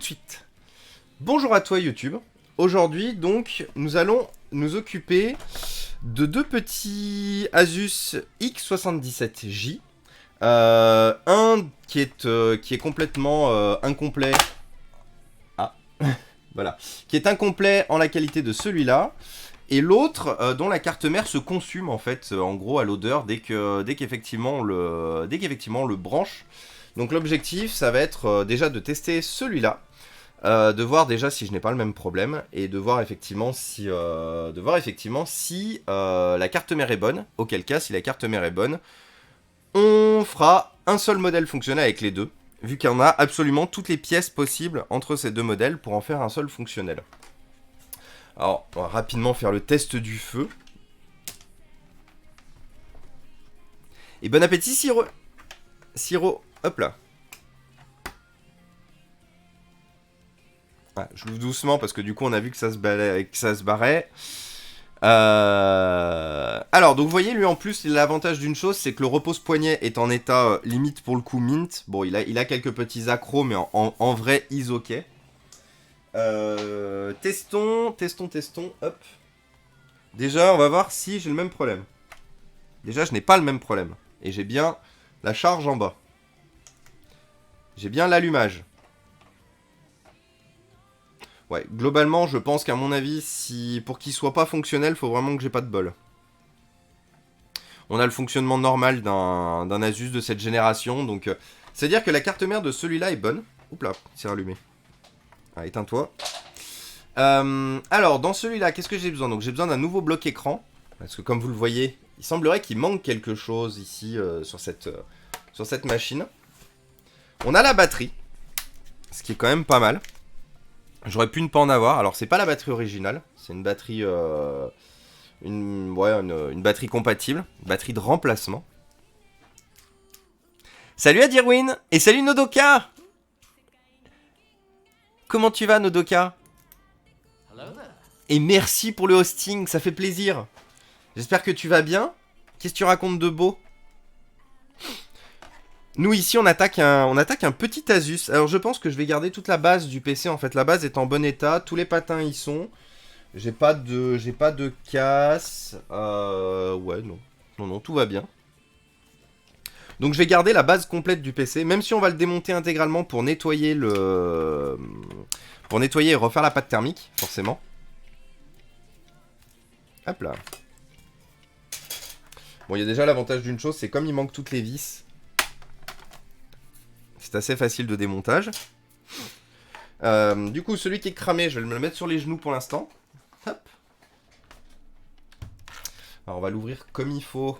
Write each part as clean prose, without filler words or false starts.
de suite. Bonjour à toi YouTube. Aujourd'hui donc nous allons nous occuper de deux petits Asus X77J. Un qui est complètement incomplet. Ah, voilà. Qui est incomplet en la qualité de celui-là. Et l'autre dont la carte mère se consume en fait, en gros à l'odeur dès qu'effectivement on le branche. Donc l'objectif ça va être déjà de tester celui-là. De voir déjà si je n'ai pas le même problème et de voir effectivement si, la carte mère est bonne. Auquel cas, si la carte mère est bonne, on fera un seul modèle fonctionnel avec les deux, vu qu'il y en a absolument toutes les pièces possibles entre ces deux modèles pour en faire un seul fonctionnel. Alors, on va rapidement faire le test du feu. Et bon appétit, Siro. Siro, hop là. Ouais, je l'ouvre doucement parce que du coup on a vu que ça se barrait. Alors donc vous voyez lui en plus l'avantage d'une chose c'est que le repose-poignet est en état limite pour le coup mint. Bon il a quelques petits accros mais en vrai is ok. Testons, hop. Déjà on va voir si j'ai le même problème. Déjà je n'ai pas le même problème. Et j'ai bien la charge en bas. J'ai bien l'allumage. Ouais, globalement, je pense qu'à mon avis, pour qu'il soit pas fonctionnel, faut vraiment que j'ai pas de bol. On a le fonctionnement normal d'un Asus de cette génération, donc c'est-à-dire que la carte mère de celui-là est bonne. Oups là, c'est rallumé. Ah, éteins-toi. Alors, dans celui-là, qu'est-ce que j'ai besoin? Donc j'ai besoin d'un nouveau bloc écran, parce que comme vous le voyez, il semblerait qu'il manque quelque chose ici sur cette machine. On a la batterie, ce qui est quand même pas mal. J'aurais pu ne pas en avoir. Alors c'est pas la batterie originale, c'est une batterie, une batterie compatible, une batterie de remplacement. Salut à Dirwin et salut Nodoka. Comment tu vas Nodoka? Et merci pour le hosting, ça fait plaisir. J'espère que tu vas bien. Qu'est-ce que tu racontes de beau? Nous ici on attaque un petit Asus. Alors je pense que je vais garder toute la base du PC en fait. La base est en bon état, tous les patins y sont. J'ai pas de casse. Ouais non, tout va bien. Donc je vais garder la base complète du PC, même si on va le démonter intégralement pour nettoyer et refaire la pâte thermique, forcément. Hop là. Bon il y a déjà l'avantage d'une chose, c'est comme il manque toutes les vis. C'est assez facile de démontage. Du coup, celui qui est cramé, je vais me le mettre sur les genoux pour l'instant. Hop. Alors, on va l'ouvrir comme il faut.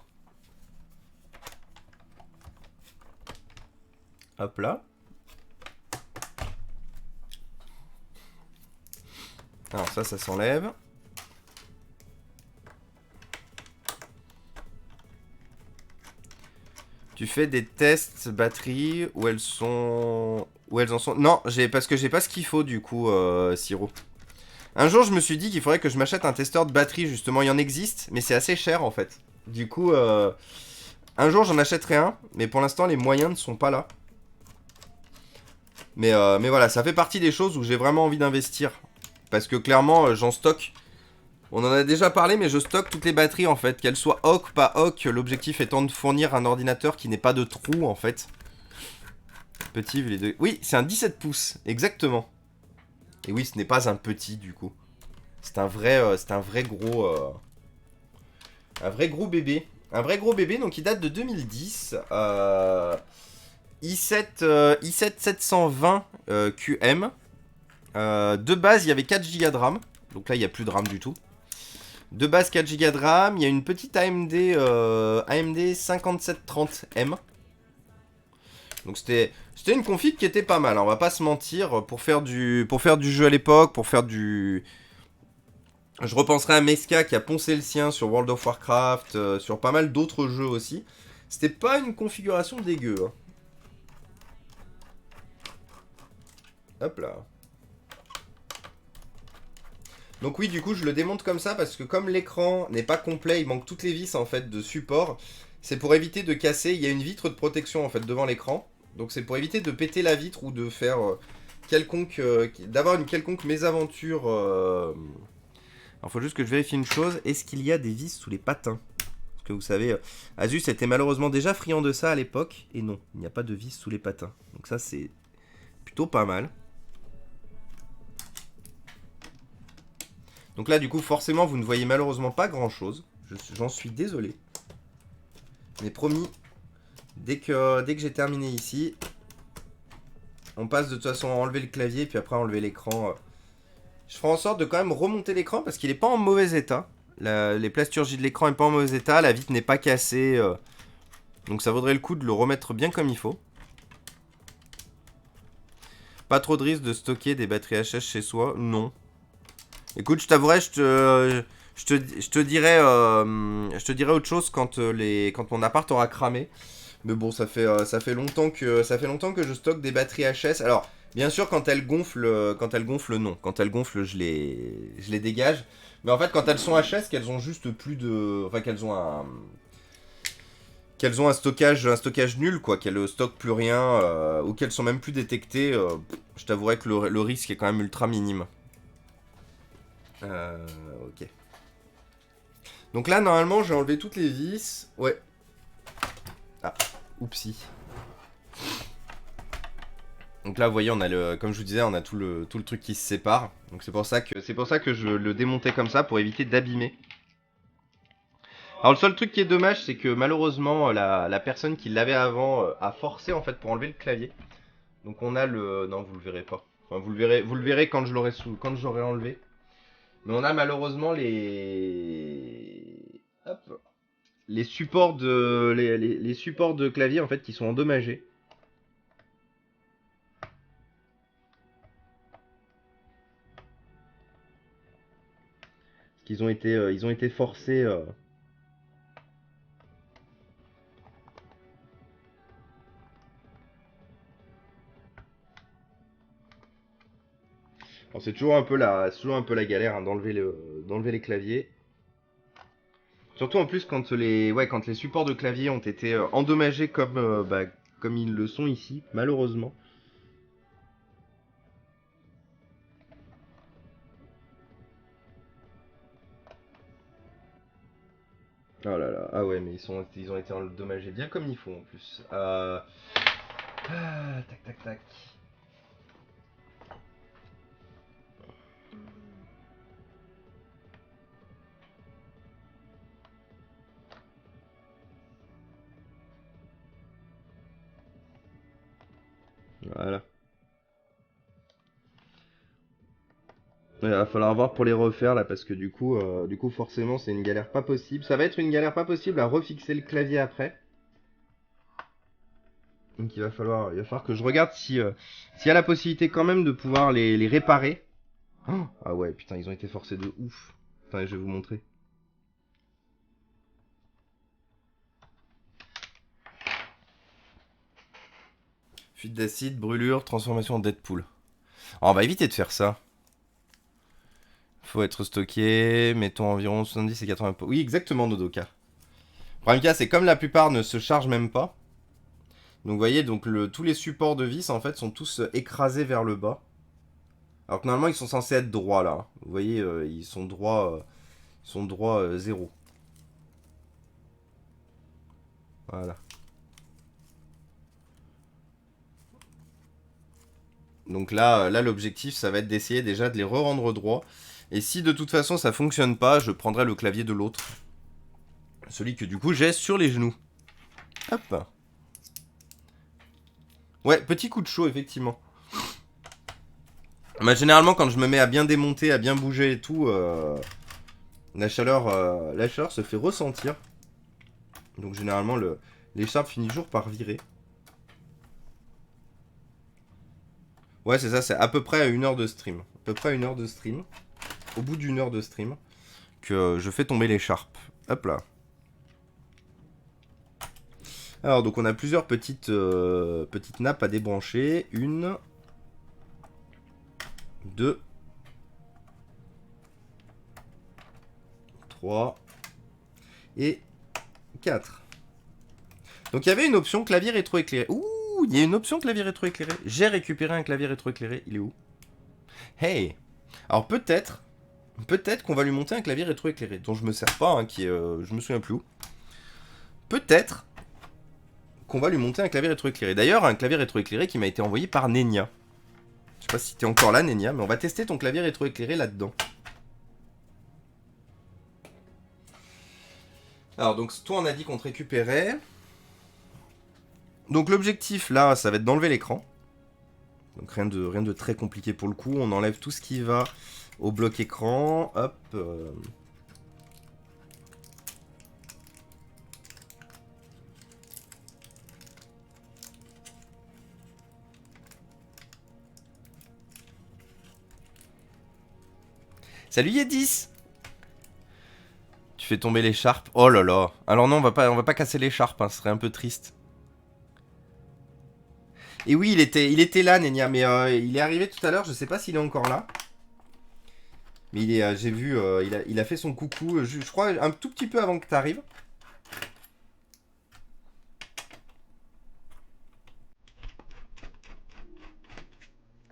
Hop là. Alors ça s'enlève. Tu fais des tests batterie où elles en sont. Non, parce que j'ai pas ce qu'il faut du coup, Siro. Un jour, je me suis dit qu'il faudrait que je m'achète un testeur de batterie justement. Il y en existe, mais c'est assez cher en fait. Du coup, un jour j'en achèterai un, mais pour l'instant les moyens ne sont pas là. Mais voilà, ça fait partie des choses où j'ai vraiment envie d'investir parce que clairement, j'en stocke. On en a déjà parlé, mais je stocke toutes les batteries en fait, qu'elles soient HOC, pas HOC, l'objectif étant de fournir un ordinateur qui n'ait pas de trou en fait. Petit vu les deux. Oui, c'est un 17 pouces, exactement. Et oui, ce n'est pas un petit du coup. C'est un vrai gros bébé. Un vrai gros bébé, donc il date de 2010. i7 720 QM. De base, il y avait 4 Go de RAM. Donc là, il n'y a plus de RAM du tout. De base 4 Go de RAM, il y a une petite AMD 5730M. Donc c'était une config qui était pas mal, hein, on va pas se mentir, pour faire du jeu à l'époque, Je repenserai à Meska qui a poncé le sien sur World of Warcraft, sur pas mal d'autres jeux aussi. C'était pas une configuration dégueu. Hein. Hop là. Donc oui, du coup, je le démonte comme ça parce que comme l'écran n'est pas complet, il manque toutes les vis en fait de support. C'est pour éviter de casser. Il y a une vitre de protection en fait devant l'écran. Donc c'est pour éviter de péter la vitre ou de faire d'avoir une quelconque mésaventure. Alors, faut juste que je vérifie une chose. Est-ce qu'il y a des vis sous les patins? Parce que vous savez, Asus était malheureusement déjà friand de ça à l'époque. Et non, il n'y a pas de vis sous les patins. Donc ça, c'est plutôt pas mal. Donc là, du coup, forcément, vous ne voyez malheureusement pas grand-chose. J'en suis désolé. Mais promis, dès que j'ai terminé ici, on passe de toute façon à enlever le clavier, puis après à enlever l'écran. Je ferai en sorte de quand même remonter l'écran, parce qu'il n'est pas en mauvais état. Les plasturgies de l'écran n'est pas en mauvais état, la vitre n'est pas cassée. Donc ça vaudrait le coup de le remettre bien comme il faut. Pas trop de risque de stocker des batteries HS chez soi? Non. Écoute, je t'avouerai, je te dirais autre chose quand mon appart aura cramé. Mais bon, ça fait longtemps que je stocke des batteries HS. Alors, bien sûr, quand elles gonflent, non. Quand elles gonflent, je les dégage. Mais en fait, quand elles sont HS, qu'elles ont juste plus de, enfin, qu'elles ont un stockage nul, quoi, qu'elles stockent plus rien, ou qu'elles sont même plus détectées, je t'avouerai que le risque est quand même ultra minime. Ok. Donc là, normalement, j'ai enlevé toutes les vis. Ouais. Ah, oupsie. Donc là, vous voyez, on a comme je vous disais, on a tout le truc qui se sépare. Donc c'est pour ça que je le démontais comme ça pour éviter d'abîmer. Alors le seul truc qui est dommage, c'est que malheureusement, la personne qui l'avait avant a forcé en fait pour enlever le clavier. Donc on a le, non, vous le verrez pas. Enfin, vous le verrez quand je l'aurai enlevé. Mais on a malheureusement les supports les supports de clavier en fait qui sont endommagés. Parce qu'ils ils ont été forcés. C'est toujours un peu la galère hein, d'enlever les claviers. Surtout en plus quand les supports de clavier ont été endommagés comme ils le sont ici, malheureusement. Oh là là, ah ouais, mais ils ont été endommagés bien comme il faut en plus. Tac tac tac. Voilà. Il va falloir voir pour les refaire là parce que du coup forcément c'est une galère pas possible. Ça va être une galère pas possible à refixer le clavier après. Donc il va falloir que je regarde s'il y a la possibilité quand même de pouvoir les réparer. Oh, ah ouais, putain, ils ont été forcés de ouf. Attendez, je vais vous montrer. Fuite d'acide, brûlure, transformation en Deadpool. Alors, on va éviter de faire ça. Faut être stocké, mettons environ 70 et 80 pots. Oui, exactement, Nodoka. Le problème qu'il y a, c'est comme la plupart ne se chargent même pas. Donc, vous voyez, donc tous les supports de vis, en fait, sont tous écrasés vers le bas. Alors que normalement, ils sont censés être droits, là. Vous voyez, ils sont droits 0. Voilà. Donc là l'objectif, ça va être d'essayer déjà de les re-rendre droits. Et si de toute façon ça fonctionne pas, je prendrai le clavier de l'autre. Celui que du coup j'ai sur les genoux. Hop. Ouais, petit coup de chaud, effectivement. Bah, généralement, quand je me mets à bien démonter, à bien bouger et tout, la chaleur se fait ressentir. Donc généralement, l'écharpe finit toujours par virer. Ouais, c'est ça, c'est à peu près à 1 heure de stream. À peu près à 1 heure de stream. Au bout d'1 heure de stream, que je fais tomber l'écharpe. Hop là. Alors, donc on a plusieurs petites nappes à débrancher. 1, 2, 3 et 4. Donc il y avait une option clavier rétroéclairé. Ouh, il y a une option clavier rétroéclairé. J'ai récupéré un clavier rétroéclairé. Il est où? Hey. Alors peut-être qu'on va lui monter un clavier rétroéclairé, dont je me sers pas, hein, je me souviens plus où. Peut-être qu'on va lui monter un clavier rétroéclairé. D'ailleurs, un clavier rétroéclairé qui m'a été envoyé par Nenia. Je sais pas si t'es encore là, Nenia, mais on va tester ton clavier rétroéclairé là-dedans. Alors, donc, toi, on a dit qu'on te récupérait. Donc, l'objectif, là, ça va être d'enlever l'écran. Donc, rien de très compliqué pour le coup. On enlève tout ce qui va au bloc écran. Hop. Salut Yedis. Tu fais tomber l'écharpe. Oh là là. Alors non, on va pas casser l'écharpe, hein, ce serait un peu triste. Et oui, il était là, Nenia, mais il est arrivé tout à l'heure, je sais pas s'il est encore là. Mais j'ai vu, il a fait son coucou, je crois, un tout petit peu avant que tu arrives.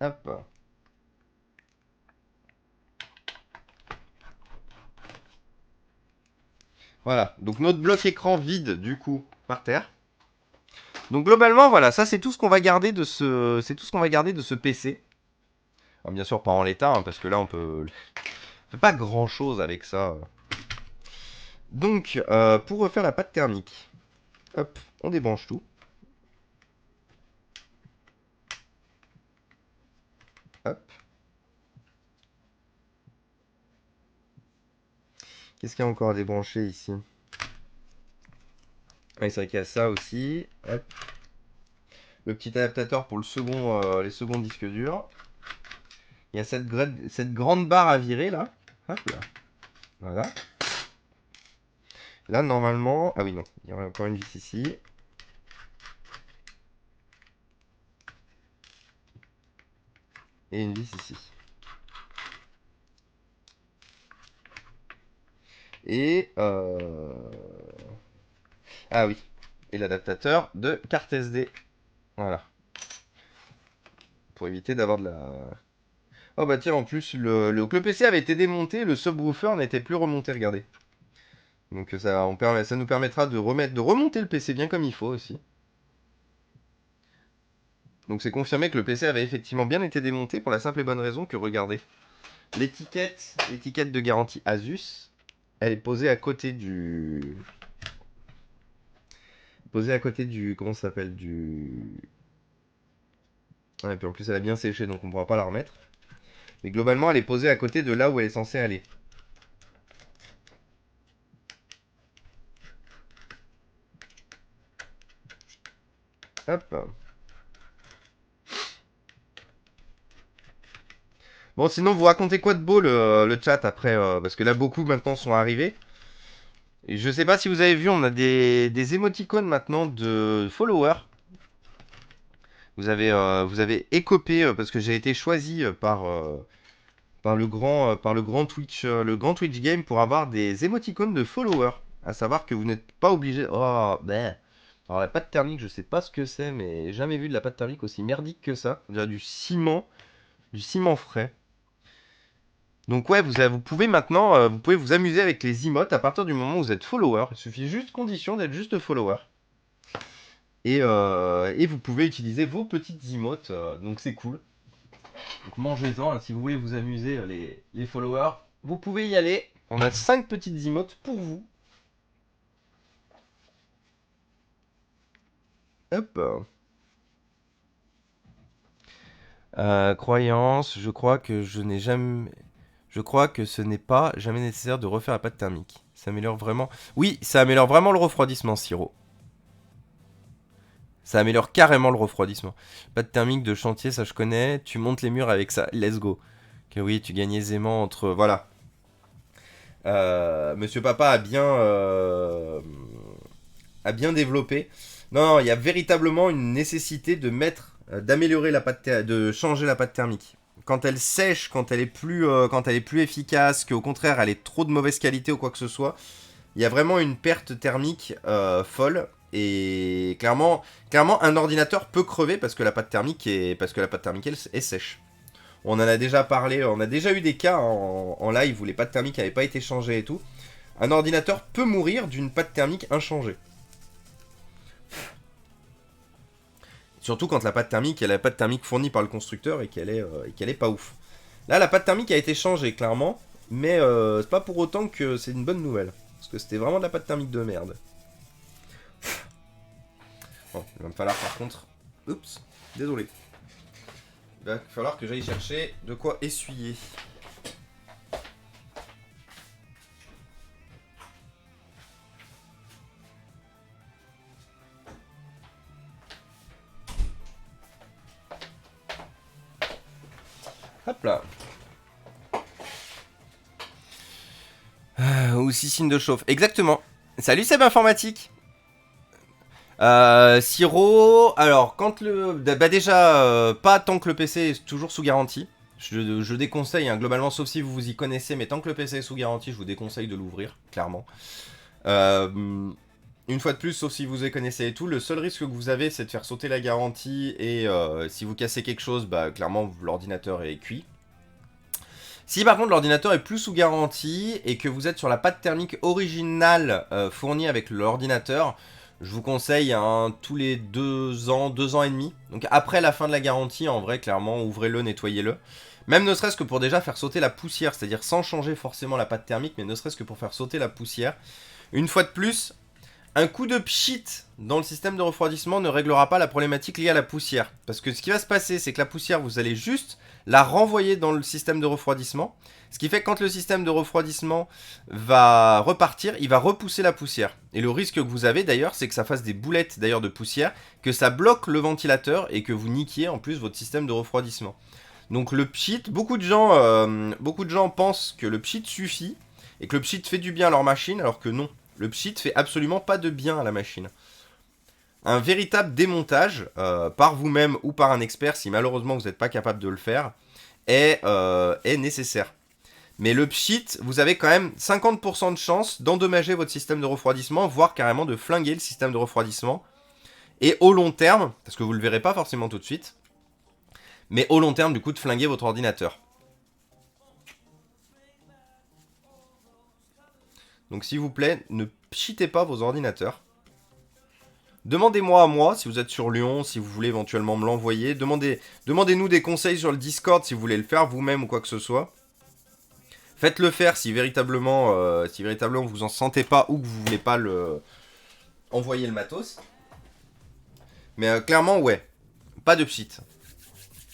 Hop. Voilà, donc notre bloc écran vide, du coup, par terre. Donc globalement, voilà, ça c'est tout ce qu'on va garder de ce PC. Alors, bien sûr, pas en l'état, hein, parce que là on fait pas grand chose avec ça. Donc, pour refaire la pâte thermique, hop, on débranche tout. Hop. Qu'est-ce qu'il y a encore à débrancher ici? Ah, c'est vrai qu'il y a ça aussi. Hop. Le petit adaptateur pour les seconds disques durs. Il y a cette grande barre à virer là. Hop là. Voilà. Là, normalement... Ah oui, non. Il y aurait encore une vis ici. Et une vis ici. Et... Ah oui. Et l'adaptateur de carte SD. Voilà. Pour éviter d'avoir de la... Oh bah tiens, en plus, le PC avait été démonté, le subwoofer n'était plus remonté, regardez. Donc ça nous permettra de remonter le PC bien comme il faut aussi. Donc c'est confirmé que le PC avait effectivement bien été démonté pour la simple et bonne raison que, regardez, l'étiquette de garantie Asus, elle est posée à côté du... Comment ça s'appelle? Ouais, puis en plus elle a bien séché, donc on pourra pas la remettre. Mais globalement, elle est posée à côté de là où elle est censée aller. Hop. Bon, sinon, vous racontez quoi de beau le chat après parce que là, beaucoup maintenant sont arrivés. Et je sais pas si vous avez vu, on a des émoticônes maintenant de followers. Vous avez écopé parce que j'ai été choisi par le grand Twitch Game pour avoir des émoticônes de followers. À savoir que vous n'êtes pas obligé. Oh, ben. Alors la pâte thermique, je sais pas ce que c'est, mais jamais vu de la pâte thermique aussi merdique que ça. On dirait du ciment frais. Donc ouais, vous pouvez maintenant, vous pouvez vous amuser avec les emotes à partir du moment où vous êtes follower. Il suffit juste condition d'être juste follower. Et vous pouvez utiliser vos petites emotes, donc c'est cool. Donc mangez-en, hein, si vous voulez vous amuser les followers, vous pouvez y aller. On a 5 petites emotes pour vous. Hop. Croyance, je crois que ce n'est pas jamais nécessaire de refaire la pâte thermique. Ça améliore vraiment... Oui, ça améliore vraiment le refroidissement, Siro. Ça améliore carrément le refroidissement. Pâte thermique de chantier, ça je connais. Tu montes les murs avec ça. Let's go. Que oui, tu gagnes aisément entre... Voilà. Monsieur Papa a bien développé. Non, il y a véritablement une nécessité d'améliorer la pâte de changer la pâte thermique. Quand elle sèche, quand elle est plus efficace, qu'au contraire elle est trop de mauvaise qualité ou quoi que ce soit, il y a vraiment une perte thermique folle. Et clairement, un ordinateur peut crever parce que la pâte thermique est sèche. On en a déjà parlé, on a déjà eu des cas en live où les pâtes thermiques n'avaient pas été changées et tout. Un ordinateur peut mourir d'une pâte thermique inchangée. Surtout quand la pâte thermique est la pâte thermique fournie par le constructeur et qu'elle est pas ouf. Là, la pâte thermique a été changée, clairement. Mais c'est pas pour autant que c'est une bonne nouvelle. Parce que c'était vraiment de la pâte thermique de merde. Bon, il va me falloir par contre... Oups, désolé. Il va falloir que j'aille chercher de quoi essuyer. Hop là. Aussi signe de chauffe. Exactement. Salut Seb Informatique. Siro, alors quand le... Bah déjà, pas tant que le PC est toujours sous garantie. Je déconseille, hein, globalement, sauf si vous vous y connaissez, mais tant que le PC est sous garantie, je vous déconseille de l'ouvrir, clairement. Une fois de plus, sauf si vous y connaissez et tout, le seul risque que vous avez, c'est de faire sauter la garantie, et si vous cassez quelque chose, bah clairement, l'ordinateur est cuit. Si par contre l'ordinateur est plus sous garantie, et que vous êtes sur la pâte thermique originale fournie avec l'ordinateur, je vous conseille tous les 2 ans, 2 ans et demi. Donc après la fin de la garantie, en vrai, clairement, ouvrez-le, nettoyez-le. Même ne serait-ce que pour déjà faire sauter la poussière, c'est-à-dire sans changer forcément la pâte thermique, mais ne serait-ce que pour faire sauter la poussière. Une fois de plus, un coup de pchit dans le système de refroidissement ne réglera pas la problématique liée à la poussière. Parce que ce qui va se passer, c'est que la poussière, vous allez juste la renvoyer dans le système de refroidissement. Ce qui fait que quand le système de refroidissement va repartir, il va repousser la poussière. Et le risque que vous avez d'ailleurs, c'est que ça fasse des boulettes d'ailleurs de poussière, que ça bloque le ventilateur et que vous niquiez en plus votre système de refroidissement. Donc le pchit, beaucoup de gens pensent que le pchit suffit et que le pchit fait du bien à leur machine, alors que non. Le pchit fait absolument pas de bien à la machine. Un véritable démontage, par vous-même ou par un expert, si malheureusement vous n'êtes pas capable de le faire, est nécessaire. Mais le pchit, vous avez quand même 50% de chance d'endommager votre système de refroidissement, voire carrément de flinguer le système de refroidissement. Et au long terme, parce que vous ne le verrez pas forcément tout de suite, mais au long terme, du coup, de flinguer votre ordinateur. Donc s'il vous plaît, ne pchitez pas vos ordinateurs. Demandez-moi à moi, si vous êtes sur Lyon, si vous voulez éventuellement me l'envoyer. Demandez-nous des conseils sur le Discord si vous voulez le faire vous-même ou quoi que ce soit. Faites-le faire si véritablement vous en sentez pas ou que vous voulez pas envoyer le matos. Mais clairement, ouais, pas de pchit.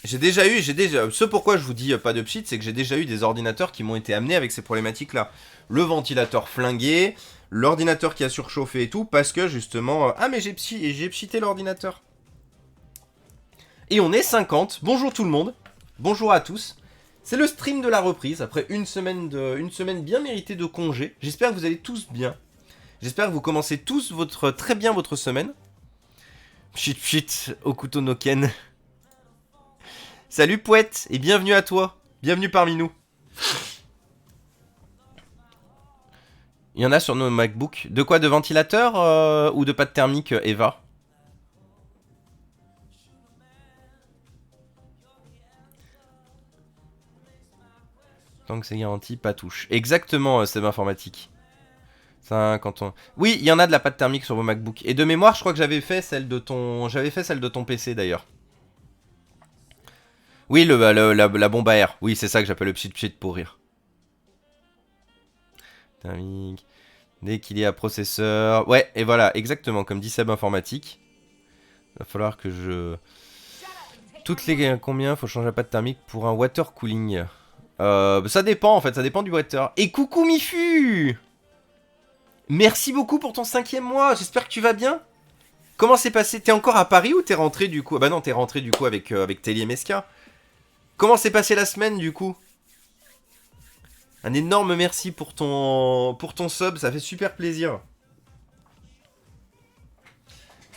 Ce pourquoi je vous dis pas de pchit, c'est que j'ai déjà eu des ordinateurs qui m'ont été amenés avec ces problématiques-là. Le ventilateur flingué, l'ordinateur qui a surchauffé et tout, parce que justement... ah mais j'ai pchité l'ordinateur. Et on est 50, bonjour tout le monde, bonjour à tous. C'est le stream de la reprise, après une semaine bien méritée de congé. J'espère que vous allez tous bien. J'espère que vous commencez tous très bien votre semaine. Pchit pchit, Okuto no Ken. Salut Pouette, et bienvenue à toi. Bienvenue parmi nous. Il y en a sur nos MacBooks. De quoi, de ventilateur ou de pâte thermique, Eva? Tant que c'est garanti, pas touche. Exactement, c'est informatique. Ça, quand on... Oui, il y en a de la pâte thermique sur vos MacBooks. Et de mémoire, je crois que j'avais fait celle de ton PC d'ailleurs. Oui, la bombe à air. Oui, c'est ça que j'appelle le pchit pour rire. Thermique. Dès qu'il y a processeur. Ouais, et voilà, exactement, comme dit Seb Informatique. Il va falloir que je... Toutes les... Combien faut changer la pâte thermique pour un water cooling? Ça dépend, en fait, ça dépend du water. Et coucou Mifu! Merci beaucoup pour ton 5e mois, j'espère que tu vas bien. Comment c'est passé? T'es encore à Paris ou t'es rentré du coup? Ah bah non, t'es rentré du coup avec Telly et Meska. Comment s'est passé la semaine du coup? Un énorme merci pour ton sub, ça fait super plaisir.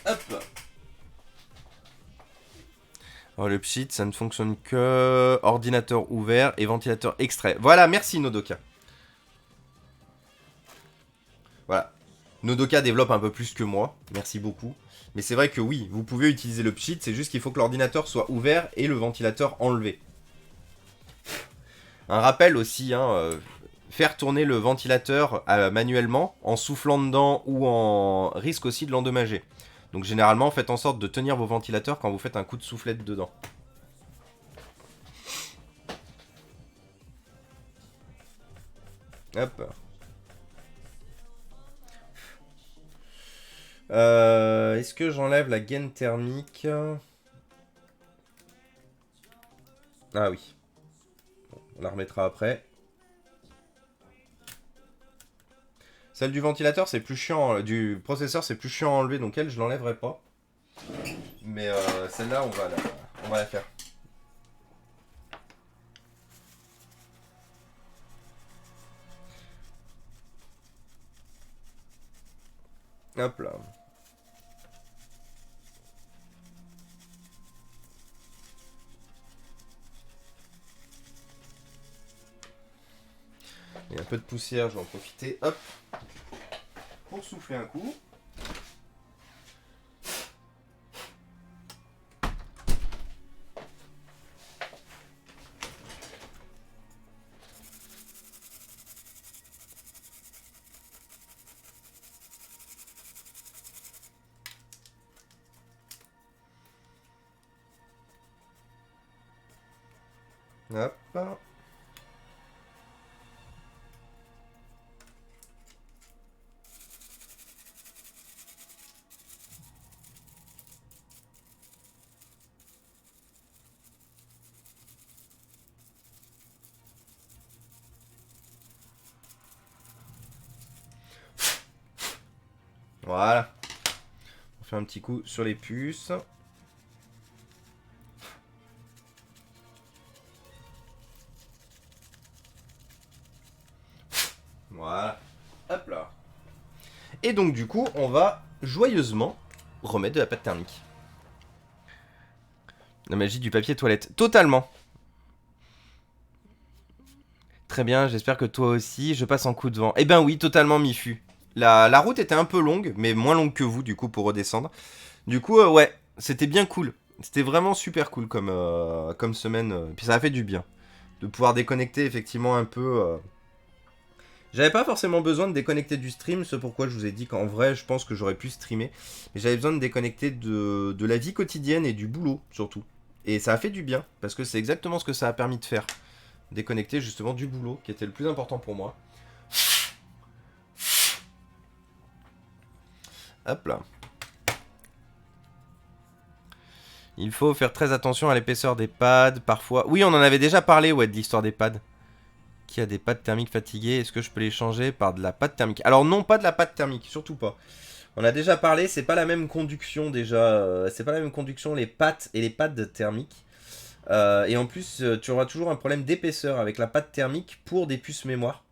Hop. Alors le pchit, ça ne fonctionne que ordinateur ouvert et ventilateur extrait. Voilà, merci Nodoka. Voilà. Nodoka développe un peu plus que moi, merci beaucoup. Mais c'est vrai que oui, vous pouvez utiliser le cheat, c'est juste qu'il faut que l'ordinateur soit ouvert et le ventilateur enlevé. Un rappel aussi, hein, faire tourner le ventilateur manuellement, en soufflant dedans ou en risque aussi de l'endommager. Donc généralement, faites en sorte de tenir vos ventilateurs quand vous faites un coup de soufflette dedans. Hop. Est-ce que j'enlève la gaine thermique? Ah oui. Bon, on la remettra après. Celle du ventilateur, c'est plus chiant. Du processeur, c'est plus chiant à enlever, donc elle, je l'enlèverai pas. Mais celle-là, on va la faire. Hop là. Il y a un peu de poussière, je vais en profiter. Hop. Pour souffler un coup. Hop. Voilà. On fait un petit coup sur les puces. Voilà. Hop là. Et donc du coup, on va joyeusement remettre de la pâte thermique. La magie du papier toilette. Totalement. Très bien, j'espère que toi aussi. Je passe en coup de vent. Eh ben oui, totalement Mifu. La route était un peu longue, mais moins longue que vous, du coup, pour redescendre. Du coup, ouais, c'était bien cool. C'était vraiment super cool comme semaine. Puis ça a fait du bien. De pouvoir déconnecter effectivement un peu. J'avais pas forcément besoin de déconnecter du stream, c'est pourquoi je vous ai dit qu'en vrai, je pense que j'aurais pu streamer. Mais j'avais besoin de déconnecter de la vie quotidienne et du boulot, surtout. Et ça a fait du bien, parce que c'est exactement ce que ça a permis de faire. Déconnecter justement du boulot, qui était le plus important pour moi. Hop là. Il faut faire très attention à l'épaisseur des pads, parfois... Oui, on en avait déjà parlé, ouais, de l'histoire des pads. Qui a des pâtes thermiques fatiguées, est-ce que je peux les changer par de la pâte thermique? Alors non, pas de la pâte thermique, surtout pas. On a déjà parlé, c'est pas la même conduction déjà, c'est pas la même conduction les pâtes et les pads thermiques. Et en plus, tu auras toujours un problème d'épaisseur avec la pâte thermique pour des puces mémoire.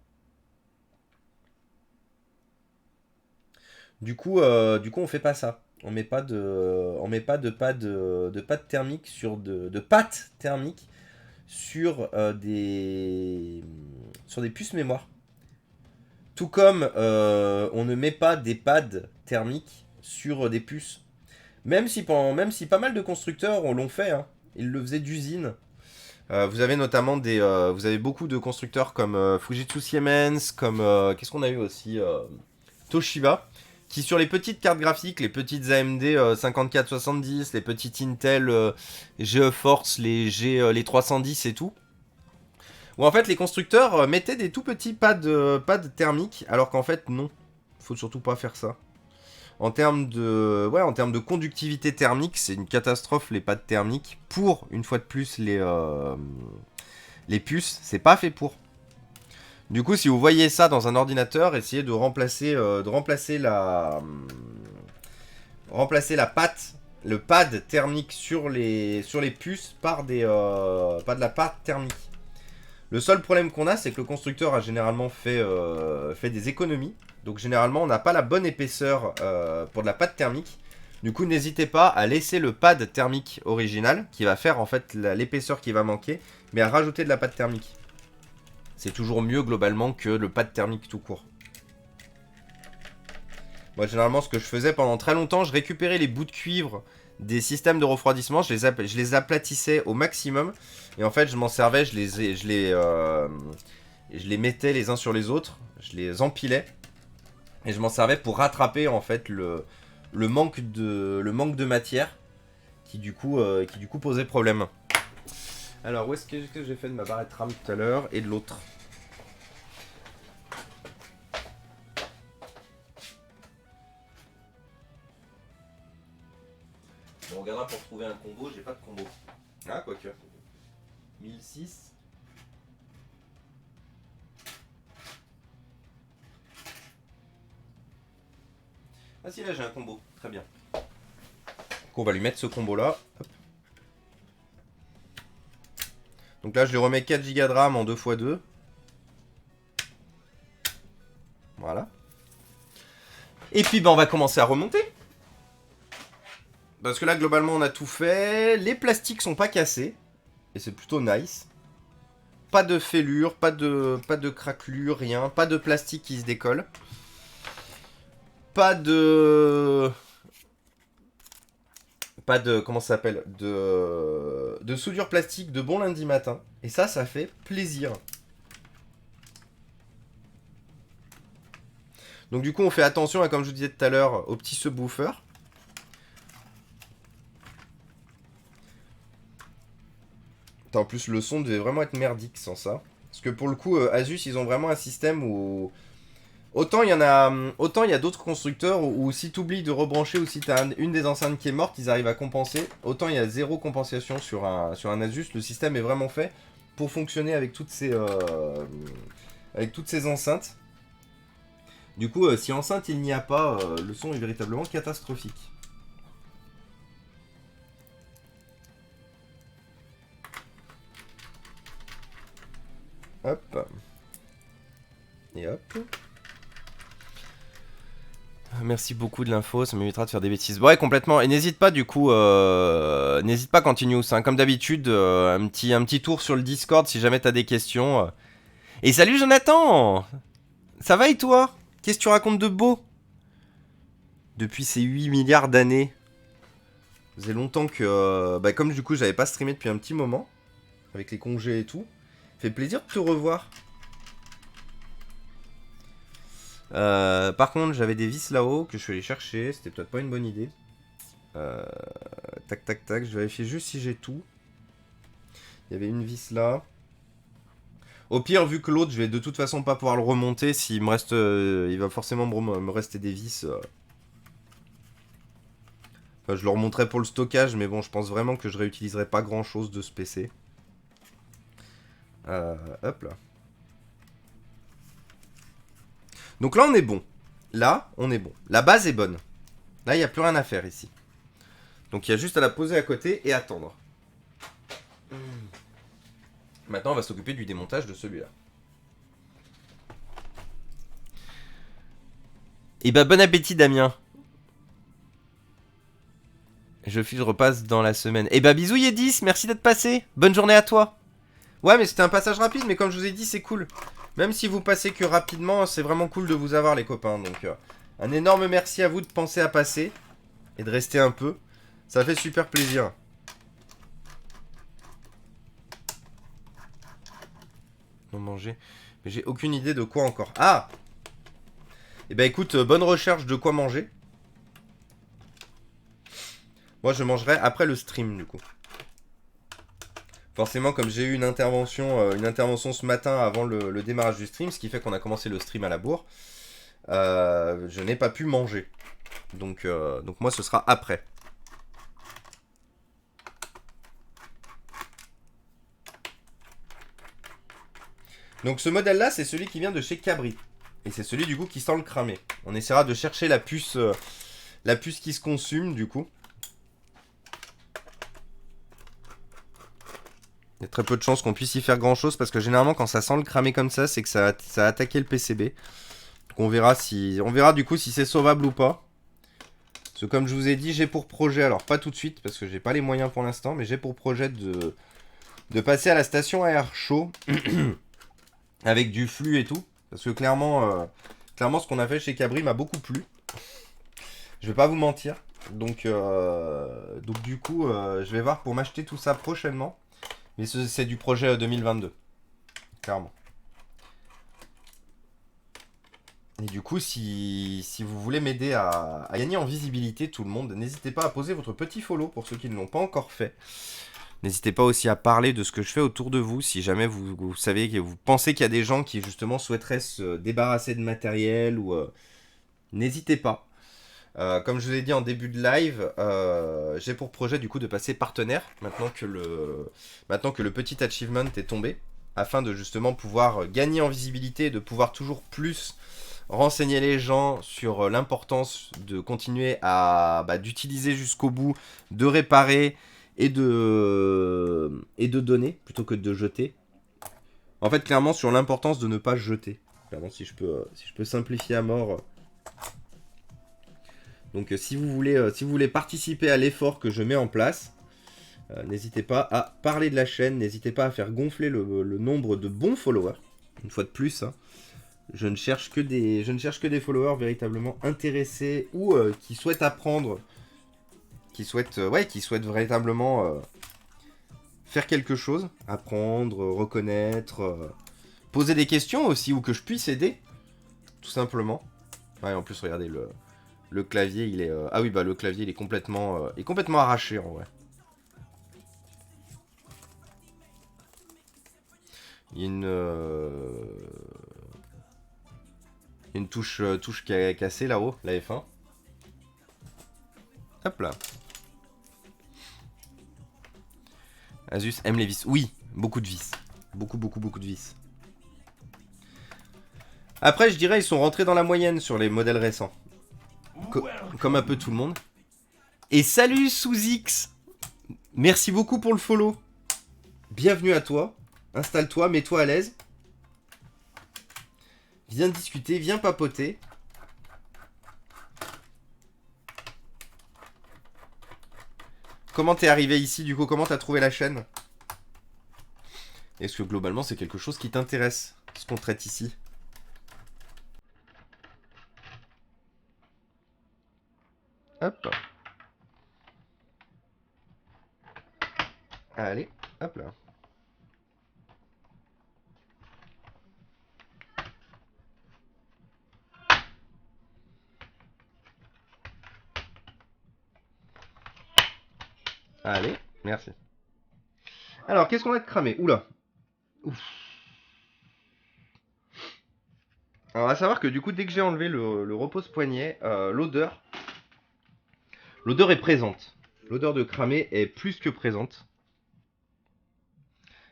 Du coup, on fait pas ça. On met pas de pâte thermique de pâte thermique sur des puces mémoire. Tout comme on ne met pas des pads thermiques sur des puces. Même si pas mal de constructeurs l'ont fait, hein. Ils le faisaient d'usine. Vous avez notamment vous avez beaucoup de constructeurs comme Fujitsu Siemens, comme qu'est-ce qu'on a eu aussi Toshiba, qui sur les petites cartes graphiques, les petites AMD 5470, les petites Intel GeForce, les 310 et tout, où en fait les constructeurs mettaient des tout petits pads thermiques, alors qu'en fait non, faut surtout pas faire ça. En termes de conductivité thermique, c'est une catastrophe les pads thermiques. Pour, une fois de plus, les puces, c'est pas fait pour. Du coup, si vous voyez ça dans un ordinateur, essayez de remplacer la pâte, le pad thermique sur les puces par pas de la pâte thermique. Le seul problème qu'on a, c'est que le constructeur a généralement fait des économies. Donc généralement, on n'a pas la bonne épaisseur pour de la pâte thermique. Du coup, n'hésitez pas à laisser le pad thermique original, qui va faire en fait l'épaisseur qui va manquer, mais à rajouter de la pâte thermique. C'est toujours mieux globalement que le pad thermique tout court. Moi, généralement, ce que je faisais pendant très longtemps, je récupérais les bouts de cuivre des systèmes de refroidissement, je les aplatissais au maximum. Et en fait, je m'en servais, je les mettais les uns sur les autres, je les empilais. Et je m'en servais pour rattraper, en fait, le manque de matière qui, du coup, posait problème. Alors, où est-ce que j'ai fait de ma barrette RAM tout à l'heure et de l'autre? On regardera pour trouver un combo, j'ai pas de combo. Ah, quoique. 1006. Ah si, là j'ai un combo, très bien. Donc on va lui mettre ce combo là. Hop. Donc là je lui remets 4 Go de RAM en 2x2. Voilà. Et puis on va commencer à remonter. Parce que là globalement on a tout fait. Les plastiques sont pas cassés. Et c'est plutôt nice. Pas de fêlure, pas de craquelure, rien. Pas de plastique qui se décolle. Pas de... comment ça s'appelle, de soudure plastique de bon lundi matin. Et ça fait plaisir. Donc du coup, on fait attention, comme je vous disais tout à l'heure, au petit subwoofer. En plus, le son devait vraiment être merdique sans ça. Parce que pour le coup, Asus, ils ont vraiment un système où... Autant il y a d'autres constructeurs où si tu oublies de rebrancher ou si tu as une des enceintes qui est morte, ils arrivent à compenser. Autant il y a zéro compensation sur un Asus. Le système est vraiment fait pour fonctionner avec toutes ces enceintes. Du coup, si enceinte il n'y a pas, le son est véritablement catastrophique. Hop. Et hop. Merci beaucoup de l'info, ça m'évitera de faire des bêtises. Ouais, complètement. Et n'hésite pas du coup, n'hésite pas Continuous, hein. Comme d'habitude, un petit tour sur le Discord si jamais t'as des questions. Et salut Jonathan! Ça va et toi? Qu'est-ce que tu racontes de beau? Depuis ces 8 milliards d'années. Ça faisait longtemps que... comme du coup j'avais pas streamé depuis un petit moment, avec les congés et tout. Fait plaisir de te revoir. Par contre, j'avais des vis là-haut que je suis allé chercher. C'était peut-être pas une bonne idée. Tac, tac, tac. Je vérifie juste si j'ai tout. Il y avait une vis là. Au pire, vu que l'autre, je vais de toute façon pas pouvoir le remonter. S'il me reste, il va forcément me rester des vis. Enfin, je le remonterai pour le stockage, mais bon, je pense vraiment que je réutiliserai pas grand-chose de ce PC. Hop là. Donc là, on est bon. Là, on est bon. La base est bonne. Là, il n'y a plus rien à faire ici. Donc, il y a juste à la poser à côté et attendre. Maintenant, on va s'occuper du démontage de celui-là. Et bah, bon appétit, Damien. Je repasse dans la semaine. Et bah, bisous, Yedis. Merci d'être passé. Bonne journée à toi. Ouais, mais c'était un passage rapide, mais comme je vous ai dit, c'est cool. Même si vous passez que rapidement, c'est vraiment cool de vous avoir, les copains. Donc, un énorme merci à vous de penser à passer et de rester un peu. Ça fait super plaisir. Non, manger. Mais j'ai aucune idée de quoi encore. Ah! Eh ben écoute, bonne recherche de quoi manger. Moi, je mangerai après le stream, du coup. Forcément, comme j'ai eu une intervention ce matin avant le démarrage du stream, ce qui fait qu'on a commencé le stream à la bourre, je n'ai pas pu manger. Donc moi, ce sera après. Donc ce modèle-là, c'est celui qui vient de chez Cabri. Et c'est celui, du coup, qui sent le cramer. On essaiera de chercher la puce qui se consume, du coup. Il y a très peu de chances qu'on puisse y faire grand chose parce que généralement quand ça sent le cramer comme ça, c'est que ça a attaqué le PCB. Donc on verra du coup si c'est sauvable ou pas. Parce que comme je vous ai dit, j'ai pour projet, alors pas tout de suite parce que j'ai pas les moyens pour l'instant, mais j'ai pour projet de passer à la station à air chaud avec du flux et tout. Parce que clairement ce qu'on a fait chez Cabri m'a beaucoup plu. Je vais pas vous mentir. Donc du coup, je vais voir pour m'acheter tout ça prochainement. Mais c'est du projet 2022, clairement. Et du coup, si vous voulez m'aider à gagner en visibilité, tout le monde, n'hésitez pas à poser votre petit follow pour ceux qui ne l'ont pas encore fait. N'hésitez pas aussi à parler de ce que je fais autour de vous, si jamais vous savez que vous pensez qu'il y a des gens qui justement souhaiteraient se débarrasser de matériel ou n'hésitez pas. Comme je vous ai dit en début de live, j'ai pour projet du coup de passer partenaire maintenant que le petit achievement est tombé, afin de justement pouvoir gagner en visibilité et de pouvoir toujours plus renseigner les gens sur l'importance de continuer à d'utiliser jusqu'au bout, de réparer et de donner plutôt que de jeter. En fait, clairement sur l'importance de ne pas jeter. Clairement, si je peux simplifier à mort. Donc, si vous voulez participer à l'effort que je mets en place, n'hésitez pas à parler de la chaîne, n'hésitez pas à faire gonfler le nombre de bons followers. Une fois de plus, hein. Je ne cherche que des followers véritablement intéressés ou qui souhaitent apprendre, qui souhaitent véritablement faire quelque chose, apprendre, reconnaître, poser des questions aussi ou que je puisse aider, tout simplement. Ouais, en plus, regardez le clavier, il est ah oui, bah le clavier, il est complètement arraché en vrai. Il y a une touche qui a cassé là-haut, la F1. Hop là. Asus aime les vis. Oui, beaucoup de vis. Beaucoup, beaucoup, beaucoup de vis. Après, je dirais, ils sont rentrés dans la moyenne sur les modèles récents. Comme un peu tout le monde. Et salut sous X. Merci beaucoup pour le follow. Bienvenue à toi. Installe-toi, mets-toi à l'aise. Viens discuter, viens papoter. Comment t'es arrivé ici du coup? Comment t'as trouvé la chaîne? Est-ce que globalement c'est quelque chose qui t'intéresse, ce qu'on traite ici? Hop. Allez, hop là. Allez, merci. Alors, qu'est-ce qu'on a de cramé? Oula. Ouf. Alors, à savoir que du coup, dès que j'ai enlevé le repose-poignet, l'odeur est présente. L'odeur de cramé est plus que présente.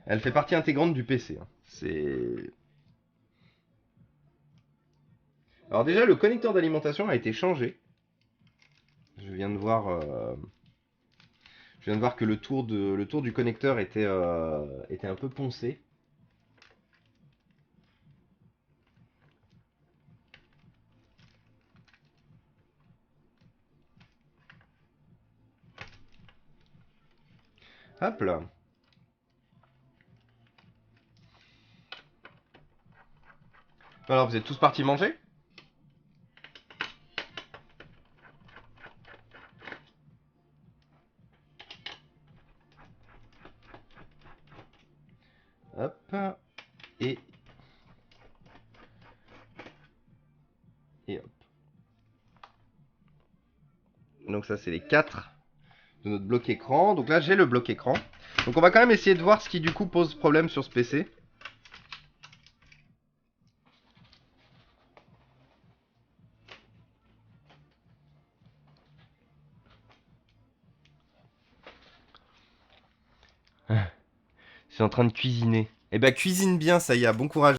Elle fait partie intégrante du PC, hein. C'est... Alors déjà, le connecteur d'alimentation a été changé. Je viens de voir, que le tour du connecteur était un peu poncé. Hop là. Alors, vous êtes tous partis manger? Hop. Et... Et hop. Donc ça, c'est les 4 de notre bloc écran. Donc là, j'ai le bloc écran. Donc on va quand même essayer de voir ce qui du coup pose problème sur ce PC. Je suis en train de cuisiner. Eh ben cuisine bien, ça y est, bon courage.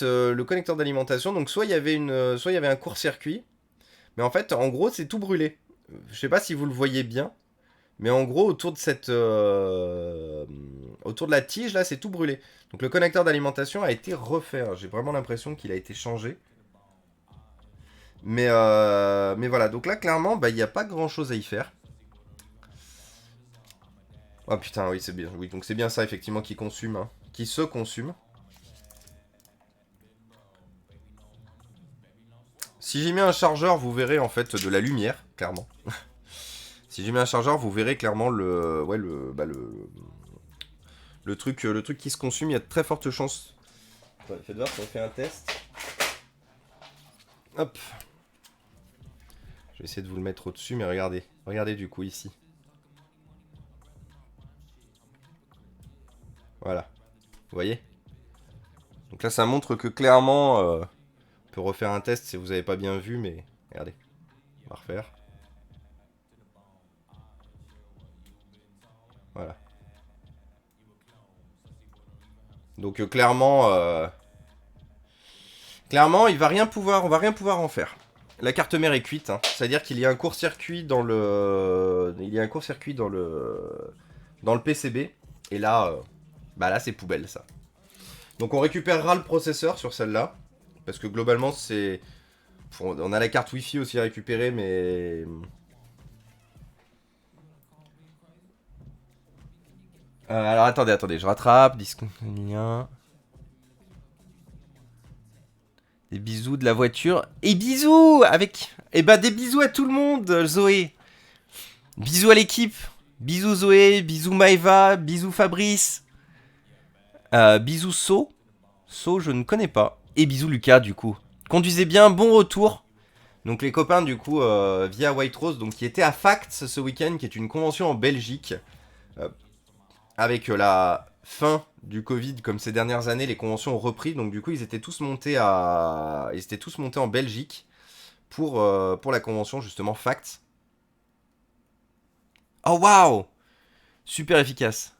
le connecteur d'alimentation, donc soit il y avait un court-circuit, mais en fait, en gros, c'est tout brûlé. Je sais pas si vous le voyez bien, mais en gros, autour de autour de la tige, là, c'est tout brûlé. Donc le connecteur d'alimentation a été refait. J'ai vraiment l'impression qu'il a été changé. Mais voilà, donc là, clairement, bah, il n'y a pas grand-chose à y faire. Oh putain, oui, c'est bien. Oui, donc c'est bien ça, effectivement, qui consume, hein, qui se consume. Si j'y mets un chargeur, vous verrez en fait de la lumière, clairement. Si j'y mets un chargeur, vous verrez clairement le truc qui se consume. Il y a de très fortes chances. Ouais, faites voir si on fait un test. Hop. Je vais essayer de vous le mettre au-dessus, mais regardez. Regardez du coup ici. Voilà. Vous voyez? Donc là, ça montre que clairement, on peut refaire un test si vous n'avez pas bien vu, mais regardez. On va refaire. Voilà. Donc clairement, clairement, on va rien pouvoir en faire. La carte mère est cuite, hein. C'est-à-dire qu'il y a un court-circuit dans le, dans le PCB. Et là, bah là, c'est poubelle ça. Donc on récupérera le processeur sur celle-là, parce que globalement, c'est, on a la carte Wi-Fi aussi à récupérer, mais alors attendez, je rattrape. Disque lien. Des bisous de la voiture. Et bisous avec... Eh bah des bisous à tout le monde, Zoé. Bisous à l'équipe. Bisous Zoé, bisous Maeva, bisous Fabrice. Bisous So. So, je ne connais pas. Et bisous Lucas, du coup. Conduisez bien, bon retour. Donc les copains, du coup, via White Rose, donc, qui étaient à Facts ce week-end, qui est une convention en Belgique. Avec la fin du Covid, comme ces dernières années, les conventions ont repris. Donc du coup, ils étaient tous montés en Belgique pour la convention, justement, Facts. Oh, waouh! Super efficace.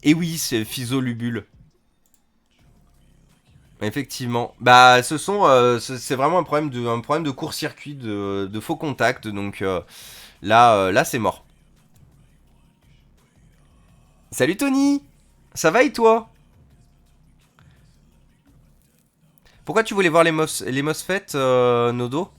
Et oui, c'est Physolubule. Effectivement. Bah, c'est vraiment un problème de court-circuit, de faux contact. Donc là, c'est mort. Salut Tony! Ça va et toi? Pourquoi tu voulais voir les MOSFET, Nodo?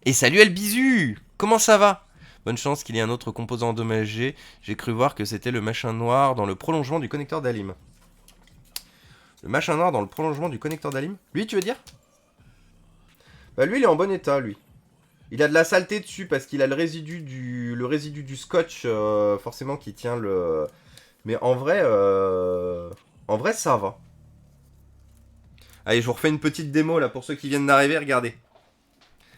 Et salut Elbizu! Comment ça va? Bonne chance qu'il y ait un autre composant endommagé. J'ai cru voir que c'était le machin noir dans le prolongement du connecteur d'Alim. Le machin noir dans le prolongement du connecteur d'Alim? Lui, tu veux dire? Bah lui, il est en bon état, lui. Il a de la saleté dessus parce qu'il a le résidu du scotch, forcément, qui tient le... Mais en vrai, ça va. Allez, je vous refais une petite démo, là, pour ceux qui viennent d'arriver, regardez.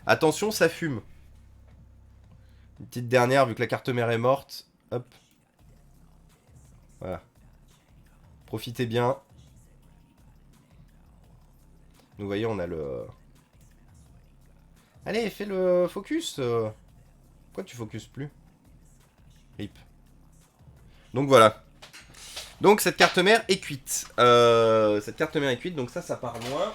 Attention, ça fume. Une petite dernière, vu que la carte mère est morte. Hop. Voilà. Profitez bien. Donc, vous voyez, on a le... Allez, fais le focus. Pourquoi tu focuses plus? RIP. Donc, voilà. Donc, cette carte mère est cuite. Donc ça part loin.